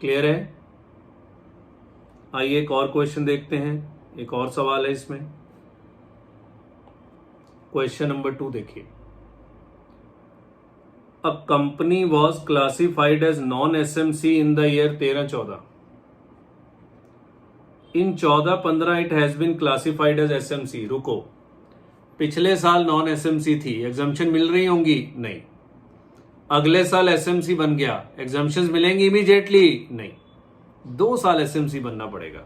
क्लियर है? आइए एक और क्वेश्चन देखते हैं। एक और सवाल है इसमें। क्वेश्चन नंबर 2 देखिए। A company was classified as non SMC in the year 13-14। In 14-15 it has been classified as SMC. रुको, पिछले साल नॉन एसएमसी थी, एग्जम्पशन मिल रही होंगी? नहीं। अगले साल एसएमसी बन गया, एग्जम्पशंस मिलेंगी इमीडिएटली? नहीं, 2 साल एसएमसी बनना पड़ेगा।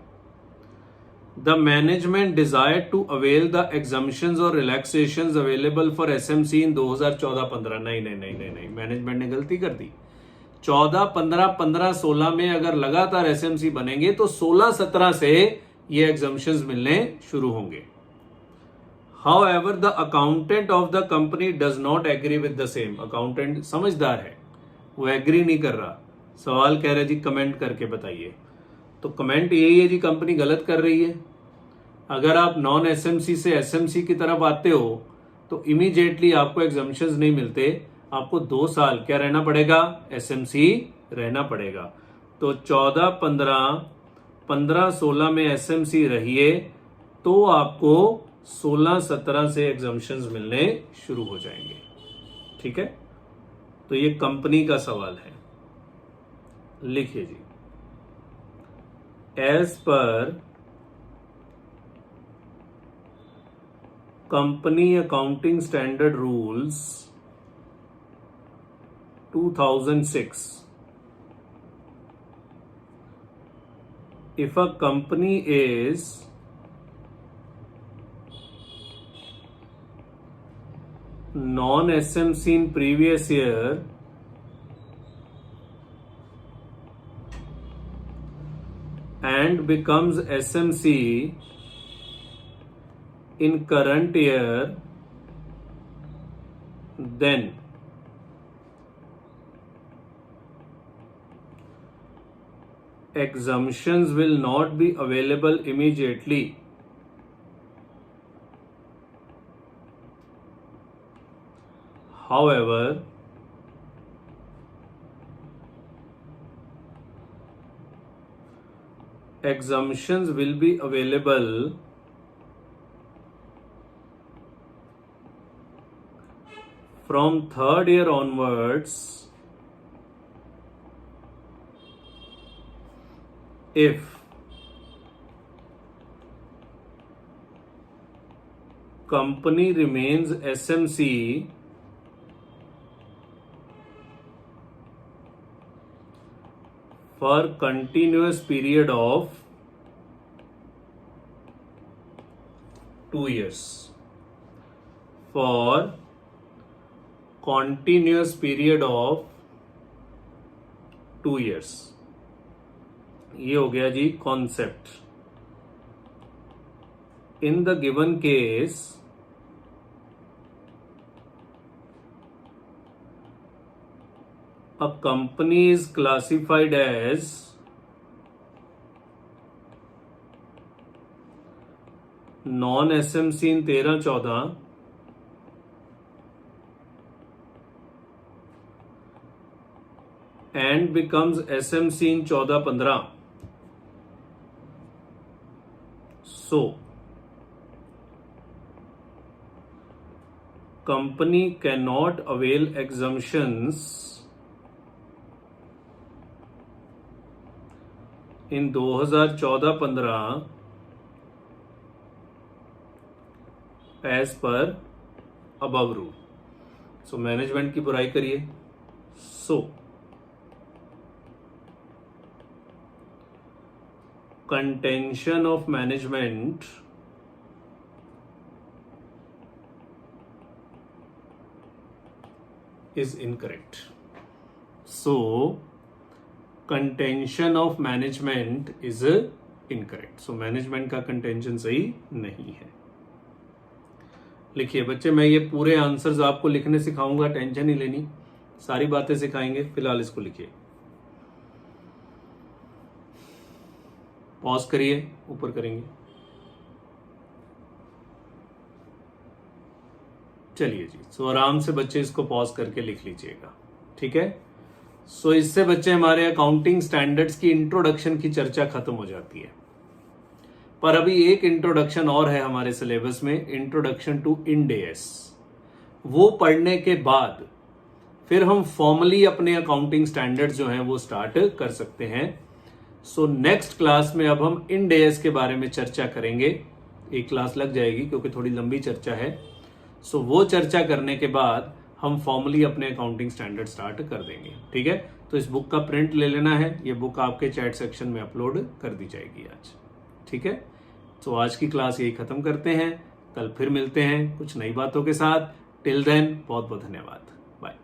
The management desire to avail the exemptions और relaxations available for SMC in 2014-15। नहीं नहीं नहीं नहीं नहीं, मैनेजमेंट ने गलती कर दी। 14-15, 15-16 में अगर लगातार एसएमसी बनेंगे तो 16-17 से ये एग्जम्पशंस मिलने शुरू होंगे। However, the accountant of the company does not agree with the same. Accountant समझदार है, वो एग्री नहीं कर रहा। सवाल कह रहे जी कमेंट करके बताइए, तो कमेंट यही है जी, कंपनी गलत कर रही है। अगर आप नॉन एसएमसी से एसएमसी की तरफ आते हो तो इमीडिएटली आपको एग्जम्पशंस नहीं मिलते, आपको 2 साल क्या रहना पड़ेगा? एसएमसी रहना पड़ेगा। तो 14-15, 15-16 में एसएमसी रहिए तो आपको 16-17 से एग्जम्पशंस मिलने शुरू हो जाएंगे। ठीक है, तो ये कंपनी का सवाल है। लिखिए जी, as per company accounting standard rules 2006, if a company is non-SMC in previous year and becomes SMC in current year, then exemptions will not be available immediately. However, exemptions will be available from 3rd year onwards if company remains SMC for continuous period of 2 years. For continuous period of 2 years. ये हो गया जी concept. In the given case a company is classified as non-SMC in 13-14 and becomes SMC in 14-15. So, company cannot avail exemptions in 2014-15 as per above rule. So management की बुराई करिए। So contention of management is incorrect. So contention of management is incorrect. So management का contention सही नहीं है। लिखिए बच्चे, मैं ये पूरे आंसर्स आपको लिखने सिखाऊंगा, टेंशन नहीं लेनी, सारी बातें सिखाएंगे। फिलहाल इसको लिखिए, पॉज करिए, ऊपर करेंगे। चलिए जी, सो आराम से बच्चे इसको पॉज करके लिख लीजिएगा। ठीक है, सो इससे बच्चे हमारे अकाउंटिंग स्टैंडर्ड्स की इंट्रोडक्शन की चर्चा खत्म हो जाती है। पर अभी एक इंट्रोडक्शन और है हमारे सिलेबस में, इंट्रोडक्शन टू इंड एएस। वो पढ़ने के बाद फिर हम फॉर्मली अपने अकाउंटिंग स्टैंडर्ड्स जो हैं वो स्टार्ट कर सकते हैं। सो नेक्स्ट क्लास में अब हम इंड एएस के बारे में चर्चा करेंगे। एक क्लास लग जाएगी क्योंकि थोड़ी लंबी चर्चा है। सो वो चर्चा करने के बाद हम फॉर्मली अपने अकाउंटिंग स्टैंडर्ड स्टार्ट कर देंगे। ठीक है, तो इस बुक का प्रिंट ले लेना है, ये बुक आपके चैट सेक्शन में अपलोड कर दी जाएगी आज। ठीक है, तो आज की क्लास यही खत्म करते हैं, कल फिर मिलते हैं कुछ नई बातों के साथ। टिल देन बहुत बहुत धन्यवाद, बाय।